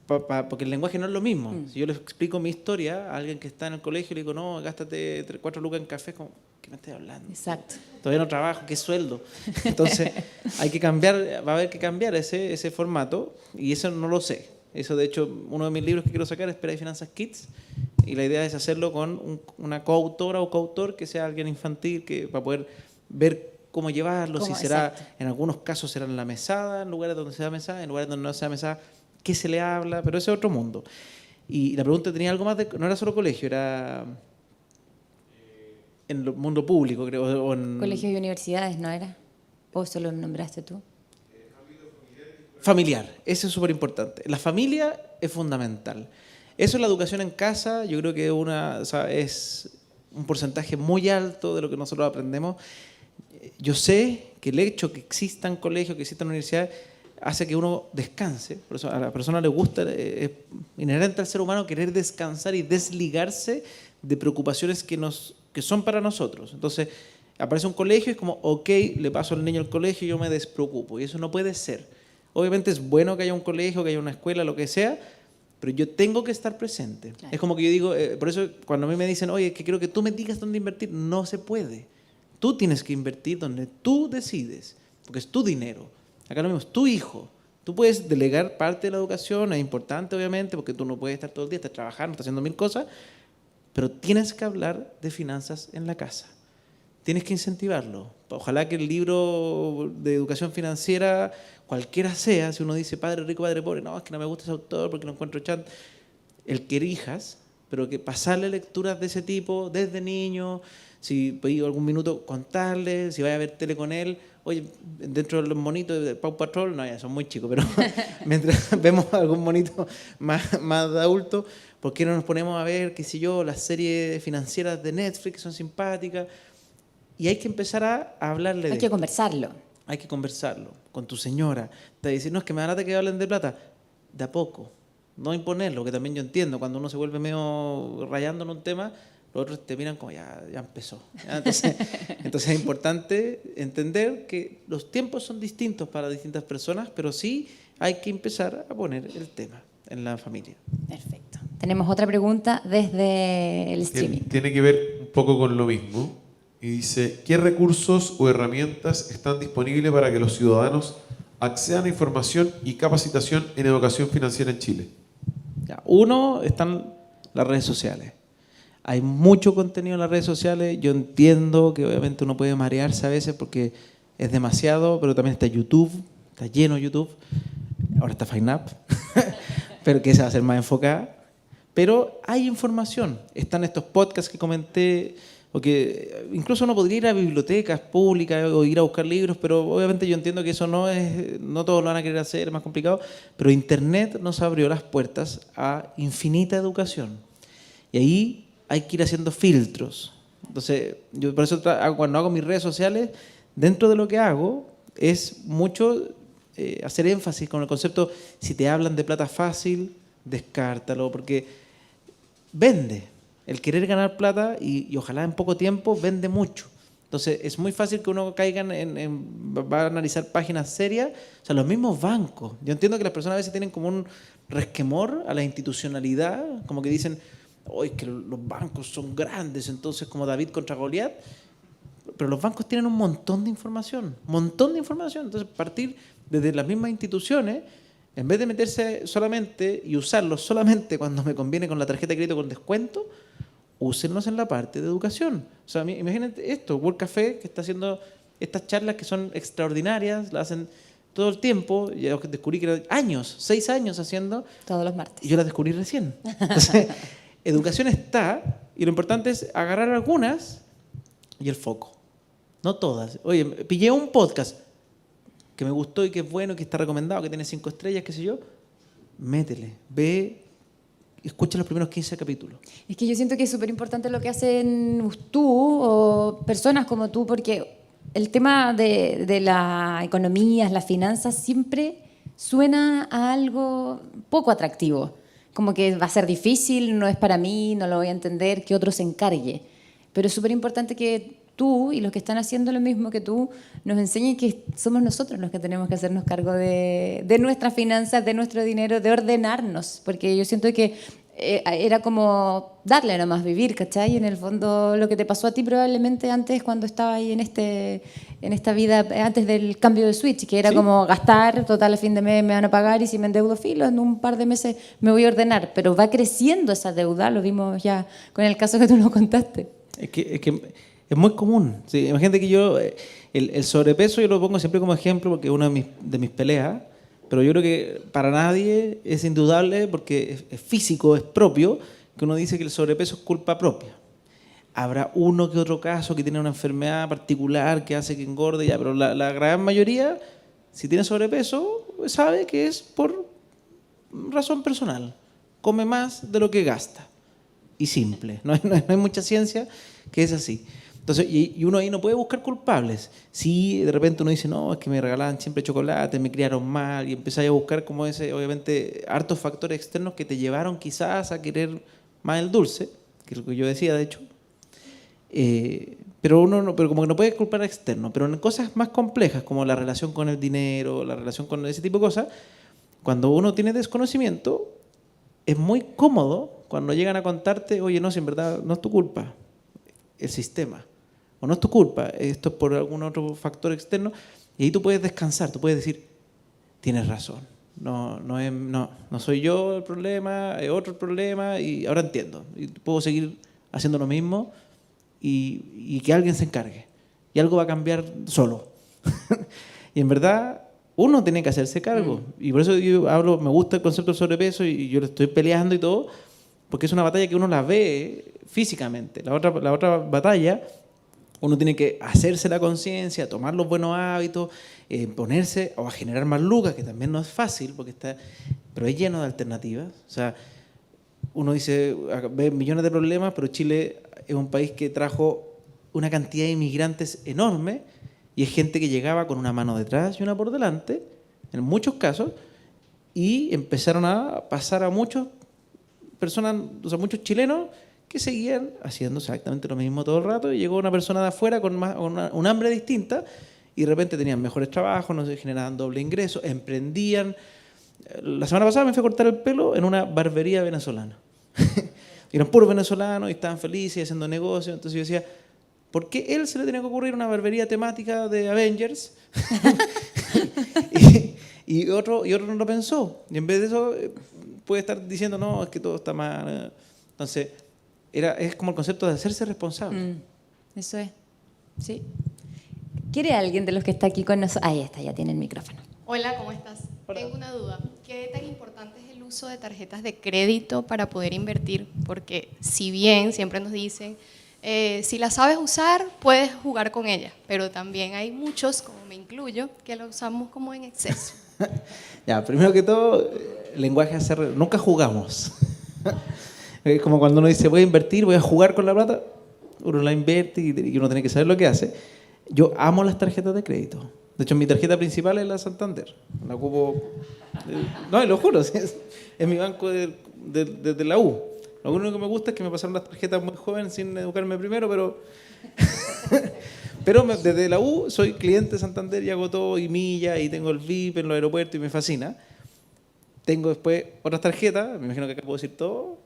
B: porque el lenguaje no es lo mismo. Si yo le explico mi historia a alguien que está en el colegio y le digo, no, gástate 4 lucas en café, como, ¿qué me estás hablando?
A: Exacto.
B: Todavía no trabajo, ¿qué sueldo? Entonces, hay que cambiar, va a haber que cambiar ese formato y eso no lo sé. Eso, de hecho, uno de mis libros que quiero sacar es Espera y Finanzas Kids y la idea es hacerlo con una coautora o coautor que sea alguien infantil que para poder ver cómo llevarlo, si será, exacto. En algunos casos será en la mesada, en lugares donde sea mesada, en lugares donde no sea mesada, qué se le habla, pero ese es otro mundo. Y la pregunta tenía algo más no era solo colegio, era en el mundo público, creo. O en
A: colegios y universidades, ¿no era? ¿O eso lo nombraste tú?
B: Familiar, eso es súper importante. La familia es fundamental. Eso es la educación en casa, yo creo que es un porcentaje muy alto de lo que nosotros aprendemos. Yo sé que el hecho que existan colegios, que existan universidades, hace que uno descanse. Por eso a la persona le gusta, es inherente al ser humano querer descansar y desligarse de preocupaciones que son para nosotros. Entonces, aparece un colegio y es como, ok, le paso al niño al colegio y yo me despreocupo. Y eso no puede ser. Obviamente es bueno que haya un colegio, que haya una escuela, lo que sea, pero yo tengo que estar presente. Claro. Es como que yo digo, por eso cuando a mí me dicen, oye, que quiero que tú me digas dónde invertir, no se puede. Tú tienes que invertir donde tú decides, porque es tu dinero. Acá lo mismo, es tu hijo. Tú puedes delegar parte de la educación, es importante obviamente, porque tú no puedes estar todo el día, estás trabajando, estás haciendo 1000 cosas, pero tienes que hablar de finanzas en la casa. Tienes que incentivarlo. Ojalá que el libro de educación financiera, cualquiera sea, si uno dice Padre Rico, Padre Pobre, no, es que no me gusta ese autor porque lo encuentro chant, el que elijas, pero que pasarle lecturas de ese tipo desde niño, si podéis algún minuto contarle, si vais a ver tele con él, oye, dentro de los monitos de Paw Patrol, no, ya son muy chicos, pero mientras vemos algún monito más de adulto, ¿por qué no nos ponemos a ver, qué sé yo, las series financieras de Netflix que son simpáticas? Y hay que empezar a hablarle de
A: Hay que conversarlo.
B: Hay que conversarlo con tu señora. Te dice, no, es que me da lata que hablen de plata. De a poco. No imponerlo, que también yo entiendo. Cuando uno se vuelve medio rayando en un tema, los otros te miran como, ya empezó. ¿Ya? Entonces es importante entender que los tiempos son distintos para distintas personas, pero sí hay que empezar a poner el tema en la familia.
A: Perfecto. Tenemos otra pregunta desde el streaming.
C: Tiene que ver un poco con lo mismo. Y dice, ¿qué recursos o herramientas están disponibles para que los ciudadanos accedan a información y capacitación en educación financiera en Chile?
B: Ya, uno, están las redes sociales. Hay mucho contenido en las redes sociales. Yo entiendo que obviamente uno puede marearse a veces porque es demasiado, pero también está YouTube, está lleno YouTube. Ahora está FineUp, pero que esa va a ser más enfocada. Pero hay información. Están estos podcasts que comenté, o que incluso uno podría ir a bibliotecas públicas o ir a buscar libros, pero obviamente yo entiendo que eso no todos lo van a querer hacer, es más complicado, pero Internet nos abrió las puertas a infinita educación. Y ahí hay que ir haciendo filtros. Entonces, yo por eso cuando hago mis redes sociales, dentro de lo que hago es mucho hacer énfasis con el concepto, si te hablan de plata fácil, descártalo, porque vende. El querer ganar plata y ojalá en poco tiempo vende mucho. Entonces es muy fácil que uno caiga va a analizar páginas serias, o sea, los mismos bancos. Yo entiendo que las personas a veces tienen como un resquemor a la institucionalidad, como que dicen, oh, es que los bancos son grandes, entonces como David contra Goliat, pero los bancos tienen un montón de información, entonces partir desde las mismas instituciones, en vez de meterse solamente y usarlos solamente cuando me conviene con la tarjeta de crédito con descuento, úsenlos en la parte de educación. O sea, imagínate esto, World Café, que está haciendo estas charlas que son extraordinarias, las hacen todo el tiempo, yo descubrí que eran 6 años haciendo.
A: Todos los martes.
B: Y yo las descubrí recién. Entonces, educación está, y lo importante es agarrar algunas y el foco. No todas. Oye, pillé un podcast que me gustó y que es bueno, que está recomendado, que tiene 5 estrellas, qué sé yo, métele, ve, escucha los primeros 15 capítulos.
A: Es que yo siento que es súper importante lo que hacen tú o personas como tú, porque el tema de las economías, las finanzas, siempre suena a algo poco atractivo. Como que va a ser difícil, no es para mí, no lo voy a entender, que otro se encargue. Pero es súper importante que tú y los que están haciendo lo mismo que tú nos enseñen que somos nosotros los que tenemos que hacernos cargo de nuestras finanzas, de nuestro dinero, de ordenarnos, porque yo siento que era como darle nomás vivir, ¿cachai? En el fondo lo que te pasó a ti probablemente antes cuando estabas ahí en esta vida, antes del cambio de switch, que era
B: ¿Sí?
A: como gastar, total a fin de mes me van a pagar y si me endeudo filo, en un par de meses me voy a ordenar, pero va creciendo esa deuda, lo vimos ya con el caso que tú nos contaste.
B: Es que es muy común. ¿Sí? Imagínate que yo, el sobrepeso yo lo pongo siempre como ejemplo porque es una de mis peleas, pero yo creo que para nadie es indudable porque es físico, es propio, que uno dice que el sobrepeso es culpa propia. Habrá uno que otro caso que tiene una enfermedad particular que hace que engorde, ya, pero la gran mayoría, si tiene sobrepeso, sabe que es por razón personal. Come más de lo que gasta. Y simple. No hay mucha ciencia que es así. Entonces, y uno ahí no puede buscar culpables. Si de repente uno dice, no, es que me regalaban siempre chocolate, me criaron mal, y empezáis a buscar como obviamente, hartos factores externos que te llevaron quizás a querer más el dulce, que es lo que yo decía, de hecho. Pero como que no puede culpar a externo. Pero en cosas más complejas, como la relación con el dinero, la relación con ese tipo de cosas, cuando uno tiene desconocimiento, es muy cómodo cuando llegan a contarte, oye, no, si en verdad no es tu culpa, el sistema. O no es tu culpa, esto es por algún otro factor externo, y ahí tú puedes descansar, tú puedes decir, tienes razón, no soy yo el problema, es otro el problema, y ahora entiendo, y puedo seguir haciendo lo mismo y que alguien se encargue. Y algo va a cambiar solo. Y en verdad, uno tiene que hacerse cargo. Y por eso yo hablo, me gusta el concepto del sobrepeso y yo lo estoy peleando y todo, porque es una batalla que uno la ve físicamente. La otra batalla, uno tiene que hacerse la conciencia, tomar los buenos hábitos, ponerse o a generar más lucas, que también no es fácil, pero es lleno de alternativas. O sea, uno dice, ve millones de problemas, pero Chile es un país que trajo una cantidad de inmigrantes enorme y es gente que llegaba con una mano detrás y una por delante, en muchos casos, y empezaron a pasar a muchas personas, o sea, muchos chilenos que seguían haciendo exactamente lo mismo todo el rato y llegó una persona de afuera con un hambre distinta y de repente tenían mejores trabajos, no se generaban doble ingreso, emprendían. La semana pasada me fui a cortar el pelo en una barbería venezolana. Eran puros venezolanos y estaban felices y haciendo negocios. Entonces yo decía, ¿por qué él se le tenía que ocurrir una barbería temática de Avengers? y otro no lo pensó. Y en vez de eso puede estar diciendo, no, es que todo está mal. Entonces, es como el concepto de hacerse responsable.
A: Eso es, sí. ¿Quiere alguien de los que está aquí con nosotros? Ahí está, ya tiene el micrófono.
D: Hola, ¿cómo estás?
B: Hola.
D: Tengo una duda. ¿Qué tan importante es el uso de tarjetas de crédito para poder invertir? Porque si bien siempre nos dicen, si las sabes usar, puedes jugar con ellas, pero también hay muchos, como me incluyo, que lo usamos como en exceso.
B: Ya, primero que todo, el lenguaje hacer, nunca jugamos. Es como cuando uno dice, voy a invertir, voy a jugar con la plata, uno la invierte y uno tiene que saber lo que hace. Yo amo las tarjetas de crédito. De hecho, mi tarjeta principal es la Santander. La ocupo... No, y lo juro, es mi banco desde la U. Lo único que me gusta es que me pasaron las tarjetas muy joven sin educarme primero, pero desde la U soy cliente de Santander y hago todo, y milla, y tengo el VIP en los aeropuertos y me fascina. Tengo después otras tarjetas, me imagino que acá puedo decir todo.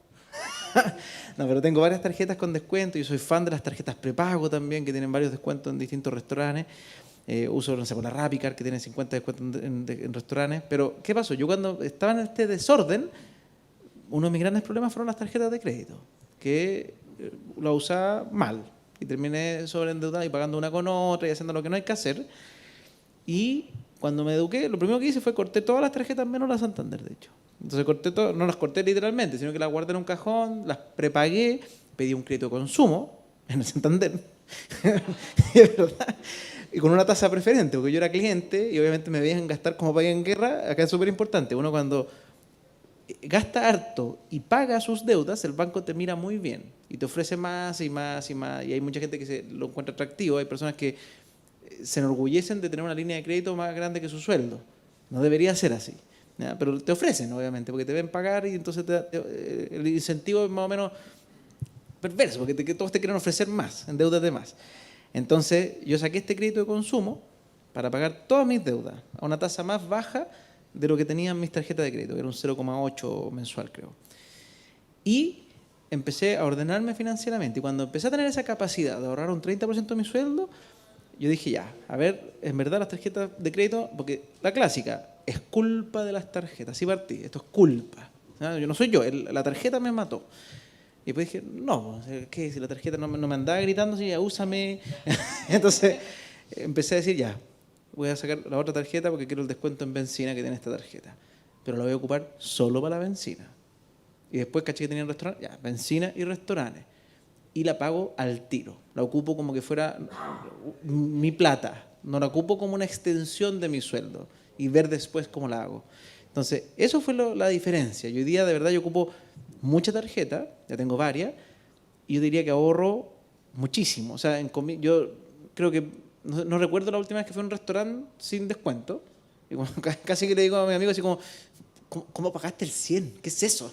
B: No, pero tengo varias tarjetas con descuento y soy fan de las tarjetas prepago también, que tienen varios descuentos en distintos restaurantes. Uso, no sé, con la Rapicard, que tiene 50 descuentos en restaurantes. Pero, ¿qué pasó? Yo cuando estaba en este desorden, uno de mis grandes problemas fueron las tarjetas de crédito, que la usaba mal y terminé sobreendeudado y pagando una con otra y haciendo lo que no hay que hacer. Y cuando me eduqué, lo primero que hice fue corté todas las tarjetas menos la Santander, de hecho. Entonces corté todo, no las corté literalmente, sino que las guardé en un cajón, las prepagué, pedí un crédito de consumo en el Santander. Es verdad. Y con una tasa preferente, porque yo era cliente y obviamente me veían gastar como país en guerra. Acá es súper importante. Uno cuando gasta harto y paga sus deudas, el banco te mira muy bien y te ofrece más y más y más. Y hay mucha gente que lo encuentra atractivo. Hay personas que se enorgullecen de tener una línea de crédito más grande que su sueldo. No debería ser así, ¿ya? Pero te ofrecen, obviamente, porque te ven pagar y entonces el incentivo es más o menos perverso, porque todos te quieren ofrecer más, endeudate más. Entonces, yo saqué este crédito de consumo para pagar todas mis deudas a una tasa más baja de lo que tenían mis tarjetas de crédito, que era un 0,8 mensual, creo. Y empecé a ordenarme financieramente. Y cuando empecé a tener esa capacidad de ahorrar un 30% de mi sueldo, yo dije, ya, a ver, en verdad las tarjetas de crédito, porque la clásica, es culpa de las tarjetas. Así partí, esto es culpa. ¿No? Yo no soy yo, la tarjeta me mató. Y después dije, no, ¿qué? Si la tarjeta no me andaba gritando, sí, ya, úsame. Entonces empecé a decir, ya, voy a sacar la otra tarjeta porque quiero el descuento en benzina que tiene esta tarjeta. Pero la voy a ocupar solo para la benzina. Y después caché que tenía un restaurante, ya, benzina y restaurantes. Y la pago al tiro. La ocupo como que fuera mi plata. No la ocupo como una extensión de mi sueldo. Y ver después cómo la hago. Entonces, eso fue la diferencia. Y hoy día, de verdad, yo ocupo mucha tarjeta, ya tengo varias, y yo diría que ahorro muchísimo. O sea, yo creo que, no recuerdo la última vez que fui a un restaurante sin descuento. Y bueno, casi que le digo a mi amigo así como, ¿cómo pagaste el 100? ¿Qué es eso?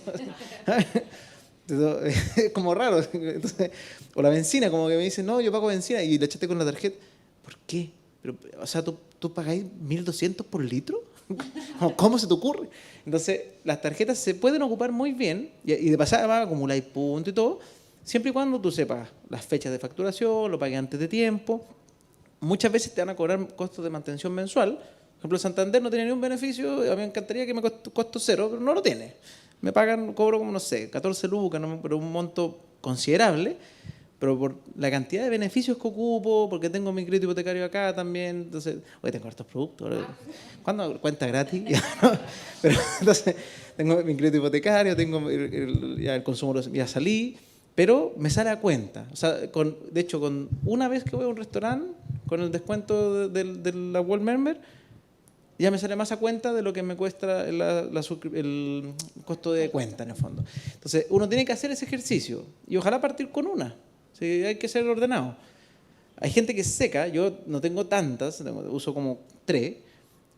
B: Es como raro. Entonces, o la benzina, como que me dicen, no, yo pago benzina y le echaste con la tarjeta. ¿Por qué? Pero, o sea, ¿tú pagáis 1.200 por litro? ¿Cómo se te ocurre? Entonces, las tarjetas se pueden ocupar muy bien y de pasada acumuláis puntos y todo, siempre y cuando tú sepas las fechas de facturación, lo pagues antes de tiempo. Muchas veces te van a cobrar costos de mantención mensual. Por ejemplo, Santander no tiene ni un beneficio, a mí me encantaría que me costo cero, pero no lo tiene. Me pagan, cobro como, no sé, 14 lucas, pero un monto considerable, pero por la cantidad de beneficios que ocupo, porque tengo mi crédito hipotecario acá también, entonces, oye, tengo hartos productos. ¿Cuándo cuenta gratis? Pero entonces, tengo mi crédito hipotecario, tengo ya el consumo, ya salí, pero me sale a cuenta. O sea, de hecho, con una vez que voy a un restaurante, con el descuento de la World Member, ya me sale más a cuenta de lo que me cuesta el costo de cuenta, en el fondo. Entonces, uno tiene que hacer ese ejercicio y ojalá partir con una. Sí, hay que ser ordenado. Hay gente que es seca, yo no tengo tantas, uso como 3,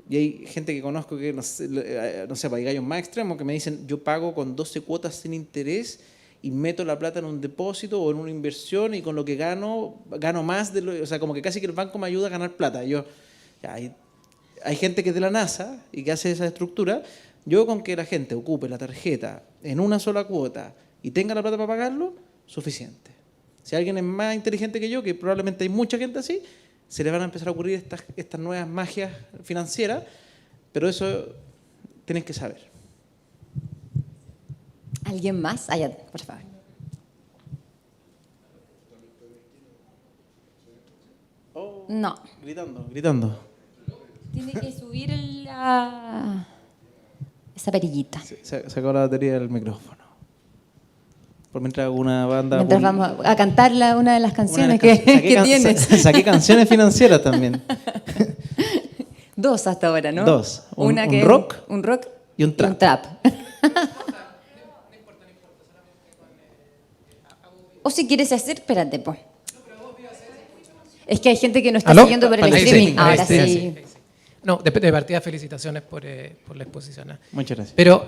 B: y hay gente que conozco que, no sé, hay gallos más extremos que me dicen, yo pago con 12 cuotas sin interés y meto la plata en un depósito o en una inversión y con lo que gano más, o sea, como que casi que el banco me ayuda a ganar plata. Yo, ya, hay gente que es de la NASA y que hace esa estructura. Yo con que la gente ocupe la tarjeta en una sola cuota y tenga la plata para pagarlo, suficiente. Si alguien es más inteligente que yo, que probablemente hay mucha gente así, se le van a empezar a ocurrir estas nuevas magias financieras, pero eso tienen que saber.
A: ¿Alguien más? Allá, por favor. No.
B: Gritando.
A: Tiene que subir esa perillita.
B: Se acabó la batería del micrófono. Por mientras hago una banda...
A: Mientras vamos a cantar una de las canciones que tienes.
B: Saqué canciones financieras también.
A: 2 hasta ahora, ¿no?
B: 2.
A: Un
B: rock
A: y un trap. O si quieres hacer, espérate, pues. Es que hay gente que nos está siguiendo por el streaming. Ahora sí.
E: No, de partida, felicitaciones por la exposición.
B: Muchas gracias.
E: Pero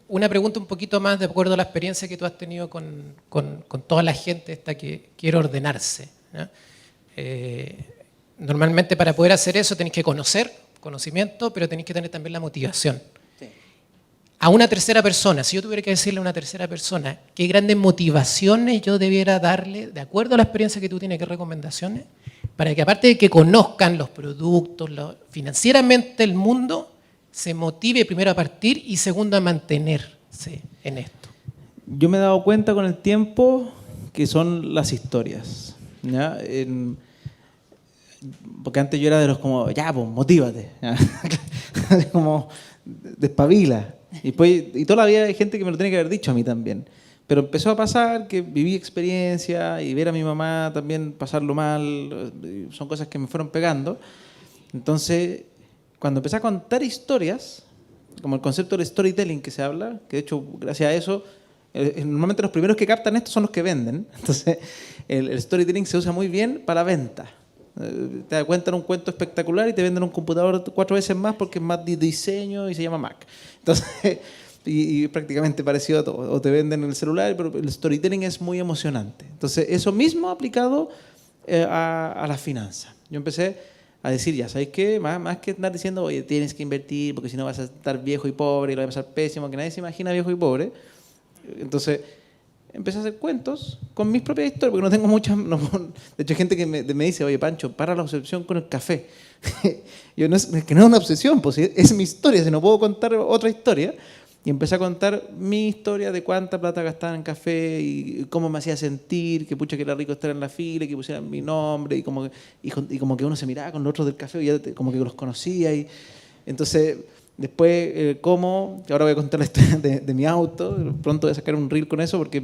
E: una pregunta un poquito más de acuerdo a la experiencia que tú has tenido con toda la gente esta que quiere ordenarse, ¿no? Normalmente para poder hacer eso tenéis que conocimiento, pero tenéis que tener también la motivación.
B: Sí.
E: A una tercera persona, si yo tuviera que decirle a una tercera persona qué grandes motivaciones yo debiera darle, de acuerdo a la experiencia que tú tienes, qué recomendaciones, para que aparte de que conozcan los productos, financieramente el mundo, se motive primero a partir y segundo a mantenerse en esto.
B: Yo me he dado cuenta con el tiempo que son las historias, ¿ya? Porque antes yo era de los como, ya, pues, motívate, ¿ya? Como, despabila. Y toda la vida hay gente que me lo tiene que haber dicho a mí también. Pero empezó a pasar que viví experiencia y ver a mi mamá también pasarlo mal, son cosas que me fueron pegando. Entonces, cuando empecé a contar historias, como el concepto del storytelling que se habla, que de hecho, gracias a eso, normalmente los primeros que captan esto son los que venden. Entonces, el storytelling se usa muy bien para venta. Te cuentan un cuento espectacular y te venden un computador 4 veces más porque es más de diseño y se llama Mac. Entonces... Y prácticamente parecido a todo. O te venden el celular, pero el storytelling es muy emocionante. Entonces, eso mismo aplicado a la finanza. Yo empecé a decir, ya, ¿sabes qué? Más que andar diciendo, oye, tienes que invertir porque si no vas a estar viejo y pobre y lo vas a pasar pésimo, que nadie se imagina viejo y pobre. Entonces, empecé a hacer cuentos con mis propias historias, porque no tengo muchas... No, de hecho, hay gente que me dice, oye, Pancho, para la obsesión con el café. Yo que no es una obsesión, pues es mi historia, si no puedo contar otra historia. Y empecé a contar mi historia de cuánta plata gastaba en café y cómo me hacía sentir, que pucha que era rico estar en la fila y que pusieran mi nombre y como que uno se miraba con los otros del café y ya como que los conocía. Y entonces, después, ahora voy a contar la historia de mi auto, pronto voy a sacar un reel con eso porque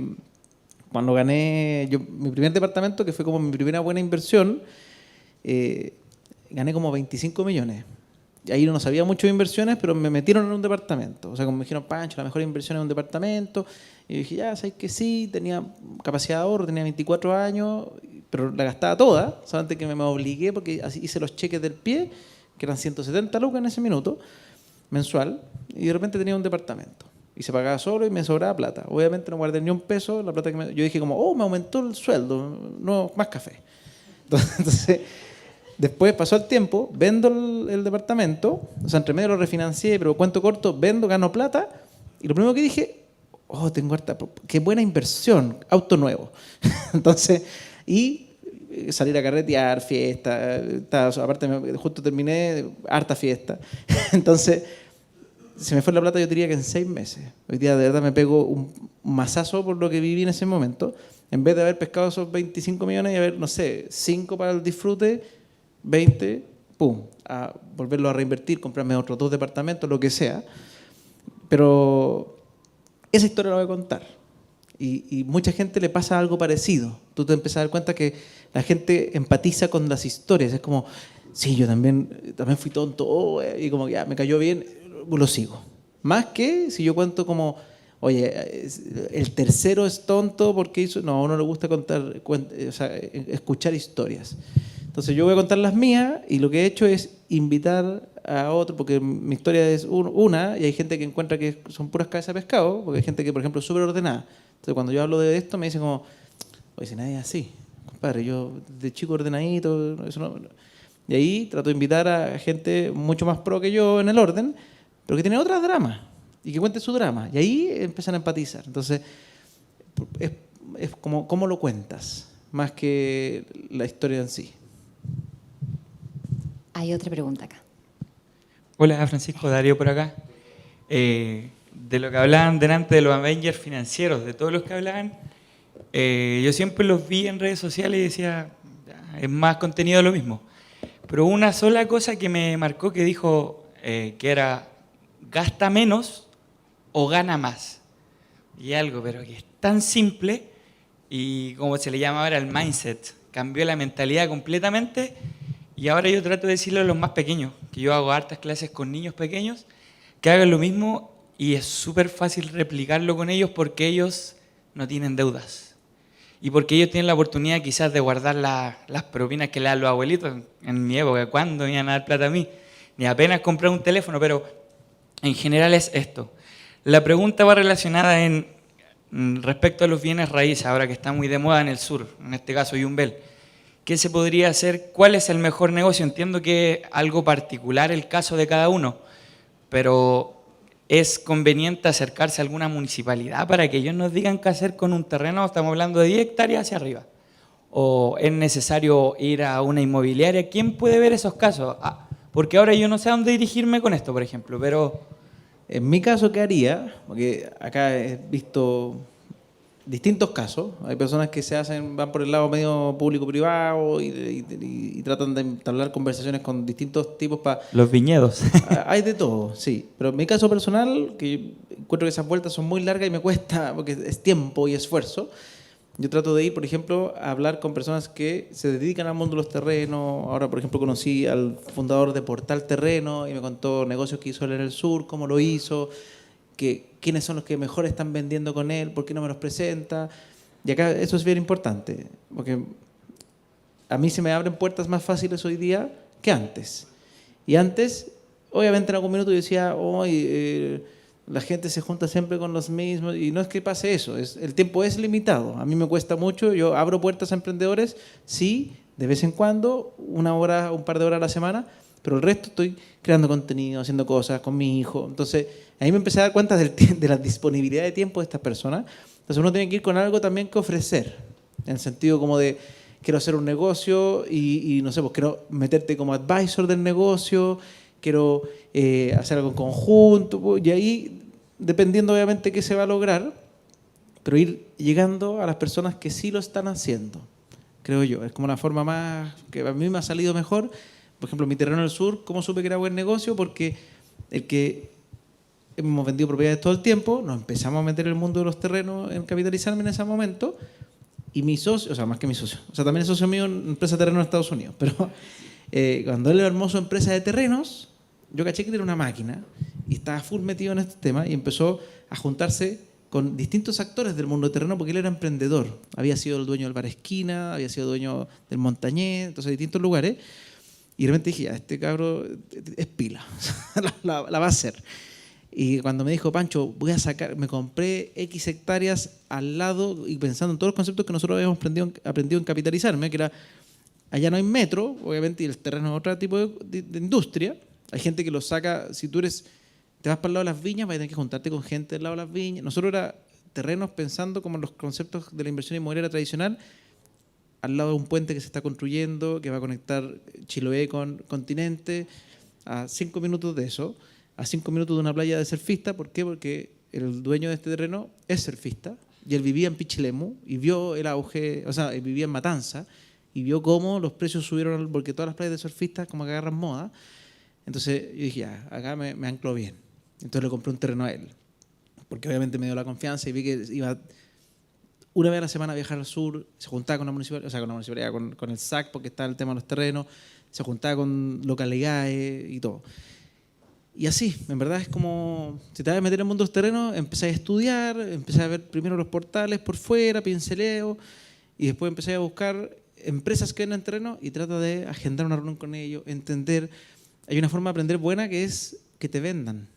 B: cuando gané mi primer departamento, que fue como mi primera buena inversión, gané como 25 millones. Ahí no sabía mucho de inversiones, pero me metieron en un departamento. O sea, como me dijeron, Pancho, la mejor inversión es un departamento. Y yo dije, ya, ¿sabes que sí? Tenía capacidad de ahorro, tenía 24 años, pero la gastaba toda. Solamente que me obligué porque así hice los cheques del pie, que eran 170 lucas en ese minuto, mensual, y de repente tenía un departamento. Y se pagaba solo y me sobraba plata. Obviamente no guardé ni un peso, la plata yo dije como, me aumentó el sueldo, no, más café. Entonces... Después pasó el tiempo, vendo el departamento, o sea, entre medio lo refinancié, pero cuento corto, vendo, gano plata, y lo primero que dije, tengo harta, qué buena inversión, auto nuevo. Entonces, y salir a carretear, fiesta, aparte justo terminé, harta fiesta. Entonces, se me fue la plata, yo diría que en 6 meses. Hoy día de verdad me pego un mazazo por lo que viví en ese momento. En vez de haber pescado esos 25 millones y haber, no sé, 5 para el disfrute, 20, pum, a volverlo a reinvertir, comprarme otros 2 departamentos, lo que sea. Pero esa historia la voy a contar. Y mucha gente le pasa algo parecido. Tú te empiezas a dar cuenta que la gente empatiza con las historias. Es como, sí, yo también fui tonto, y como ya me cayó bien, lo sigo. Más que si yo cuento como, oye, el tercero es tonto porque hizo... No, a uno le gusta contar, o sea, escuchar historias. Entonces yo voy a contar las mías y lo que he hecho es invitar a otro, porque mi historia es una y hay gente que encuentra que son puras cabezas de pescado, porque hay gente que, por ejemplo, es súper ordenada. Entonces cuando yo hablo de esto me dicen como, oye, si nadie es así, compadre, yo de chico ordenadito, eso no... Y ahí trato de invitar a gente mucho más pro que yo en el orden, pero que tiene otras dramas y que cuente su drama. Y ahí empiezan a empatizar. Entonces, es como cómo lo cuentas, más que la historia en sí.
A: Hay otra pregunta acá.
F: Hola, Francisco, Darío por acá. De lo que hablaban delante de los Avengers financieros, de todos los que hablaban, yo siempre los vi en redes sociales y decía, es más contenido de lo mismo. Pero una sola cosa que me marcó que dijo que era, gasta menos o gana más. Y algo, pero que es tan simple y como se le llama ahora el mindset, cambió la mentalidad completamente. Y ahora yo trato de decirle a los más pequeños, que yo hago hartas clases con niños pequeños, que hagan lo mismo y es súper fácil replicarlo con ellos porque ellos no tienen deudas. Y porque ellos tienen la oportunidad quizás de guardar las propinas que le dan los abuelitos. En mi época, ¿cuándo me iban a dar plata a mí? Ni apenas comprar un teléfono, pero en general es esto. La pregunta va relacionada en respecto a los bienes raíces, ahora que está muy de moda en el sur, en este caso Yumbel. ¿Qué se podría hacer? ¿Cuál es el mejor negocio? Entiendo que es algo particular el caso de cada uno, pero ¿es conveniente acercarse a alguna municipalidad para que ellos nos digan qué hacer con un terreno? Estamos hablando de 10 hectáreas hacia arriba. ¿O es necesario ir a una inmobiliaria? ¿Quién puede ver esos casos? Porque ahora yo no sé a dónde dirigirme con esto, por ejemplo, pero...
B: En mi caso, ¿qué haría? Porque acá he visto distintos casos. Hay personas que van por el lado medio público-privado y tratan de entablar conversaciones con distintos tipos para...
F: Los viñedos.
B: Hay de todo, sí. Pero en mi caso personal, que encuentro que esas vueltas son muy largas y me cuesta, porque es tiempo y esfuerzo, yo trato de ir, por ejemplo, a hablar con personas que se dedican al mundo de los terrenos. Ahora, por ejemplo, conocí al fundador de Portal Terreno y me contó negocios que hizo él en el sur, cómo lo hizo, quiénes son los que mejor están vendiendo con él, por qué no me los presenta. Y acá eso es bien importante, porque a mí se me abren puertas más fáciles hoy día que antes. Y antes, obviamente en algún minuto yo decía, la gente se junta siempre con los mismos, y no es que pase eso, el tiempo es limitado. A mí me cuesta mucho, yo abro puertas a emprendedores, sí, de vez en cuando, 1 hora, un par de horas a la semana, pero el resto estoy creando contenido, haciendo cosas con mi hijo. Entonces, ahí me empecé a dar cuenta de la disponibilidad de tiempo de estas personas. Entonces, uno tiene que ir con algo también que ofrecer, en el sentido como de, quiero hacer un negocio y no sé, pues quiero meterte como advisor del negocio, quiero hacer algo en conjunto, y ahí, dependiendo obviamente qué se va a lograr, pero ir llegando a las personas que sí lo están haciendo, creo yo. Es como una forma más, que a mí me ha salido mejor. Por ejemplo, mi terreno del sur, ¿cómo supe que era buen negocio? Porque hemos vendido propiedades todo el tiempo, nos empezamos a meter en el mundo de los terrenos, en capitalizarme en ese momento, y mi socio, o sea, más que mi socio, o sea, también es socio mío en empresa de terrenos en Estados Unidos, pero cuando él armó su empresa de terrenos, yo caché que era una máquina y estaba full metido en este tema y empezó a juntarse con distintos actores del mundo de terreno porque él era emprendedor. Había sido el dueño del Bar Esquina, había sido dueño del Montañés, entonces distintos lugares. Y de repente dije, este cabro es pila, la va a hacer. Y cuando me dijo, Pancho, me compré X hectáreas al lado y pensando en todos los conceptos que nosotros habíamos aprendido en capitalizarme, que era, allá no hay metro, obviamente, y el terreno es otro tipo de industria. Hay gente que lo saca, si tú te vas para el lado de las viñas, vas a tener que juntarte con gente del lado de las viñas. Nosotros era terrenos pensando como en los conceptos de la inversión inmobiliaria tradicional, al lado de un puente que se está construyendo, que va a conectar Chiloé con continente, a 5 minutos de eso, a 5 minutos de una playa de surfista. ¿Por qué? Porque el dueño de este terreno es surfista y él vivía en Pichilemu y vio el auge, o sea, vivía en Matanza y vio cómo los precios subieron porque todas las playas de surfistas como que agarran moda. Entonces yo dije, ya, acá me anclo bien. Entonces le compré un terreno a él, porque obviamente me dio la confianza y vi que iba una vez a la semana a viajar al sur, se juntaba con la municipalidad, o sea, con la municipalidad, con el SAC, porque está el tema de los terrenos, se juntaba con localidades y todo. Y así, en verdad es como, si te vas a meter en el mundo de los terrenos, empecé a estudiar, empecé a ver primero los portales por fuera, pinceleo, y después empecé a buscar empresas que venden terreno y trata de agendar una reunión con ellos, entender. Hay una forma de aprender buena que es que te vendan.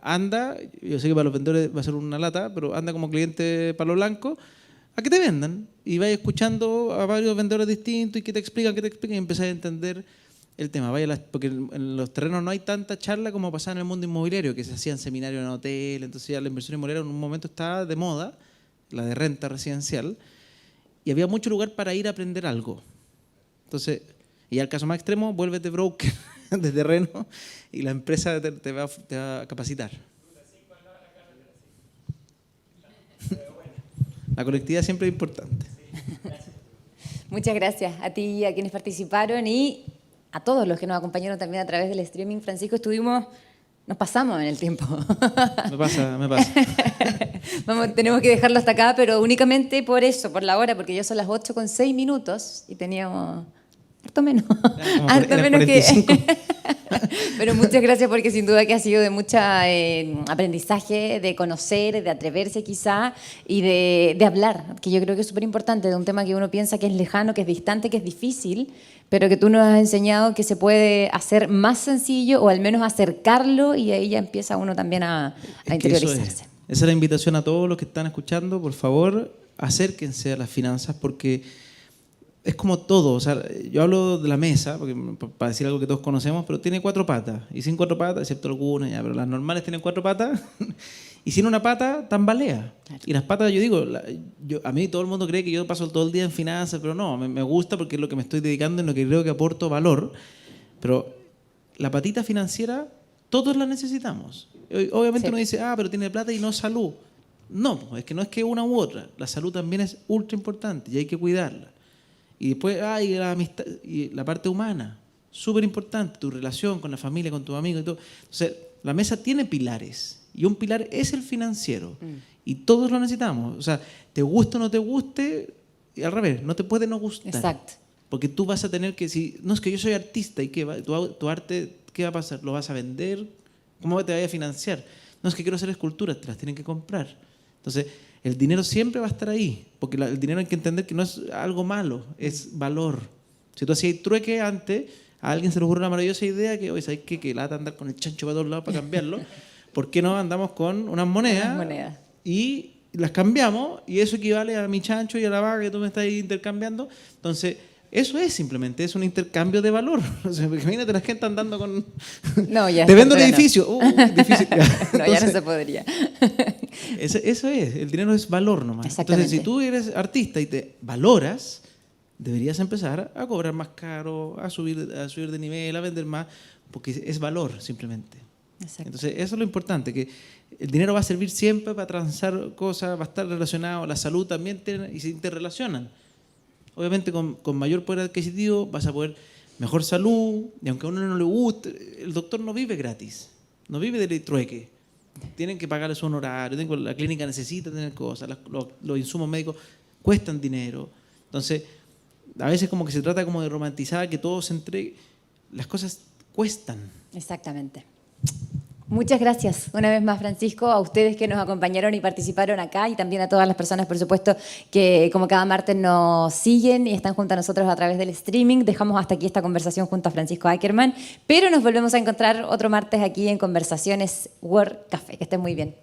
B: Anda, yo sé que para los vendedores va a ser una lata, pero anda como cliente palo blanco a que te vendan. Y vaya escuchando a varios vendedores distintos y que te explican, y empezás a entender el tema. Porque en los terrenos no hay tanta charla como pasaba en el mundo inmobiliario, que se hacían seminarios en hotel, entonces ya la inversión inmobiliaria en un momento estaba de moda, la de renta residencial, y había mucho lugar para ir a aprender algo. Entonces, y al caso más extremo, vuélvete broker de terreno y la empresa te va a capacitar. La colectividad siempre es importante.
A: Muchas gracias a ti y a quienes participaron y a todos los que nos acompañaron también a través del streaming. Francisco, nos pasamos en el tiempo.
B: Me pasa.
A: Tenemos que dejarlo hasta acá, pero únicamente por eso, por la hora, porque ya son las 8:06 y teníamos harto menos. Harto menos que... Pero muchas gracias porque sin duda que ha sido de mucho aprendizaje, de conocer, de atreverse quizá y de hablar, que yo creo que es súper importante, de un tema que uno piensa que es lejano, que es distante, que es difícil, pero que tú nos has enseñado que se puede hacer más sencillo o al menos acercarlo y ahí ya empieza uno también a interiorizarse.
B: Esa es la invitación a todos los que están escuchando, por favor, acérquense a las finanzas porque es como todo, o sea, yo hablo de la mesa, porque, para decir algo que todos conocemos, pero tiene 4 patas, y sin 4 patas, excepto algunas, ya, pero las normales tienen 4 patas, y sin una pata tambalea. Claro. Y las patas, yo digo, a mí todo el mundo cree que yo paso todo el día en finanzas, pero no, me gusta porque es lo que me estoy dedicando, en lo que creo que aporto valor, pero la patita financiera, todos la necesitamos. Obviamente uno dice, pero tiene plata y no salud. No, es que no es que una u otra, la salud también es ultra importante y hay que cuidarla. Y después hay la amistad y la parte humana, súper importante, tu relación con la familia, con tus amigos y todo. Entonces, la mesa tiene pilares y un pilar es el financiero y todos lo necesitamos. O sea, te guste o no te guste, y al revés, no te puede no gustar.
A: Exacto.
B: Porque tú vas a tener que, no es que yo soy artista y ¿qué va? Tu arte, ¿qué va a pasar? ¿Lo vas a vender? ¿Cómo te vaya a financiar? No, es que quiero hacer esculturas, te las tienen que comprar. Entonces, el dinero siempre va a estar ahí, porque el dinero hay que entender que no es algo malo, es valor. Si tú hacías trueque antes, a alguien se le ocurre una maravillosa idea que, oye, ¿sabes qué? Que lata andar con el chancho para todos lados para cambiarlo. ¿Por qué no andamos con unas monedas y las cambiamos y eso equivale a mi chancho y a la vaca que tú me estás intercambiando? Entonces, eso es simplemente, es un intercambio de valor. O sea, imagínate la gente andando con...
A: No, ya
B: te vendo el edificio. Difícil.
A: No, entonces, ya no se podría.
B: Eso es, el dinero es valor nomás. Entonces, si tú eres artista y te valoras, deberías empezar a cobrar más caro, a subir de nivel, a vender más, porque es valor simplemente. Exacto. Entonces, eso es lo importante, que el dinero va a servir siempre para transar cosas, va a estar relacionado, la salud también y se interrelacionan. Obviamente con mayor poder adquisitivo vas a poder mejor salud, y aunque a uno no le guste, el doctor no vive gratis, no vive del trueque. Tienen que pagarle su honorario, la clínica necesita tener cosas, los insumos médicos cuestan dinero. Entonces, a veces como que se trata como de romantizar, que todo se entregue. Las cosas cuestan.
A: Exactamente. Muchas gracias una vez más, Francisco, a ustedes que nos acompañaron y participaron acá y también a todas las personas, por supuesto, que como cada martes nos siguen y están junto a nosotros a través del streaming. Dejamos hasta aquí esta conversación junto a Francisco Ackerman, pero nos volvemos a encontrar otro martes aquí en Conversaciones World Café. Que estén muy bien.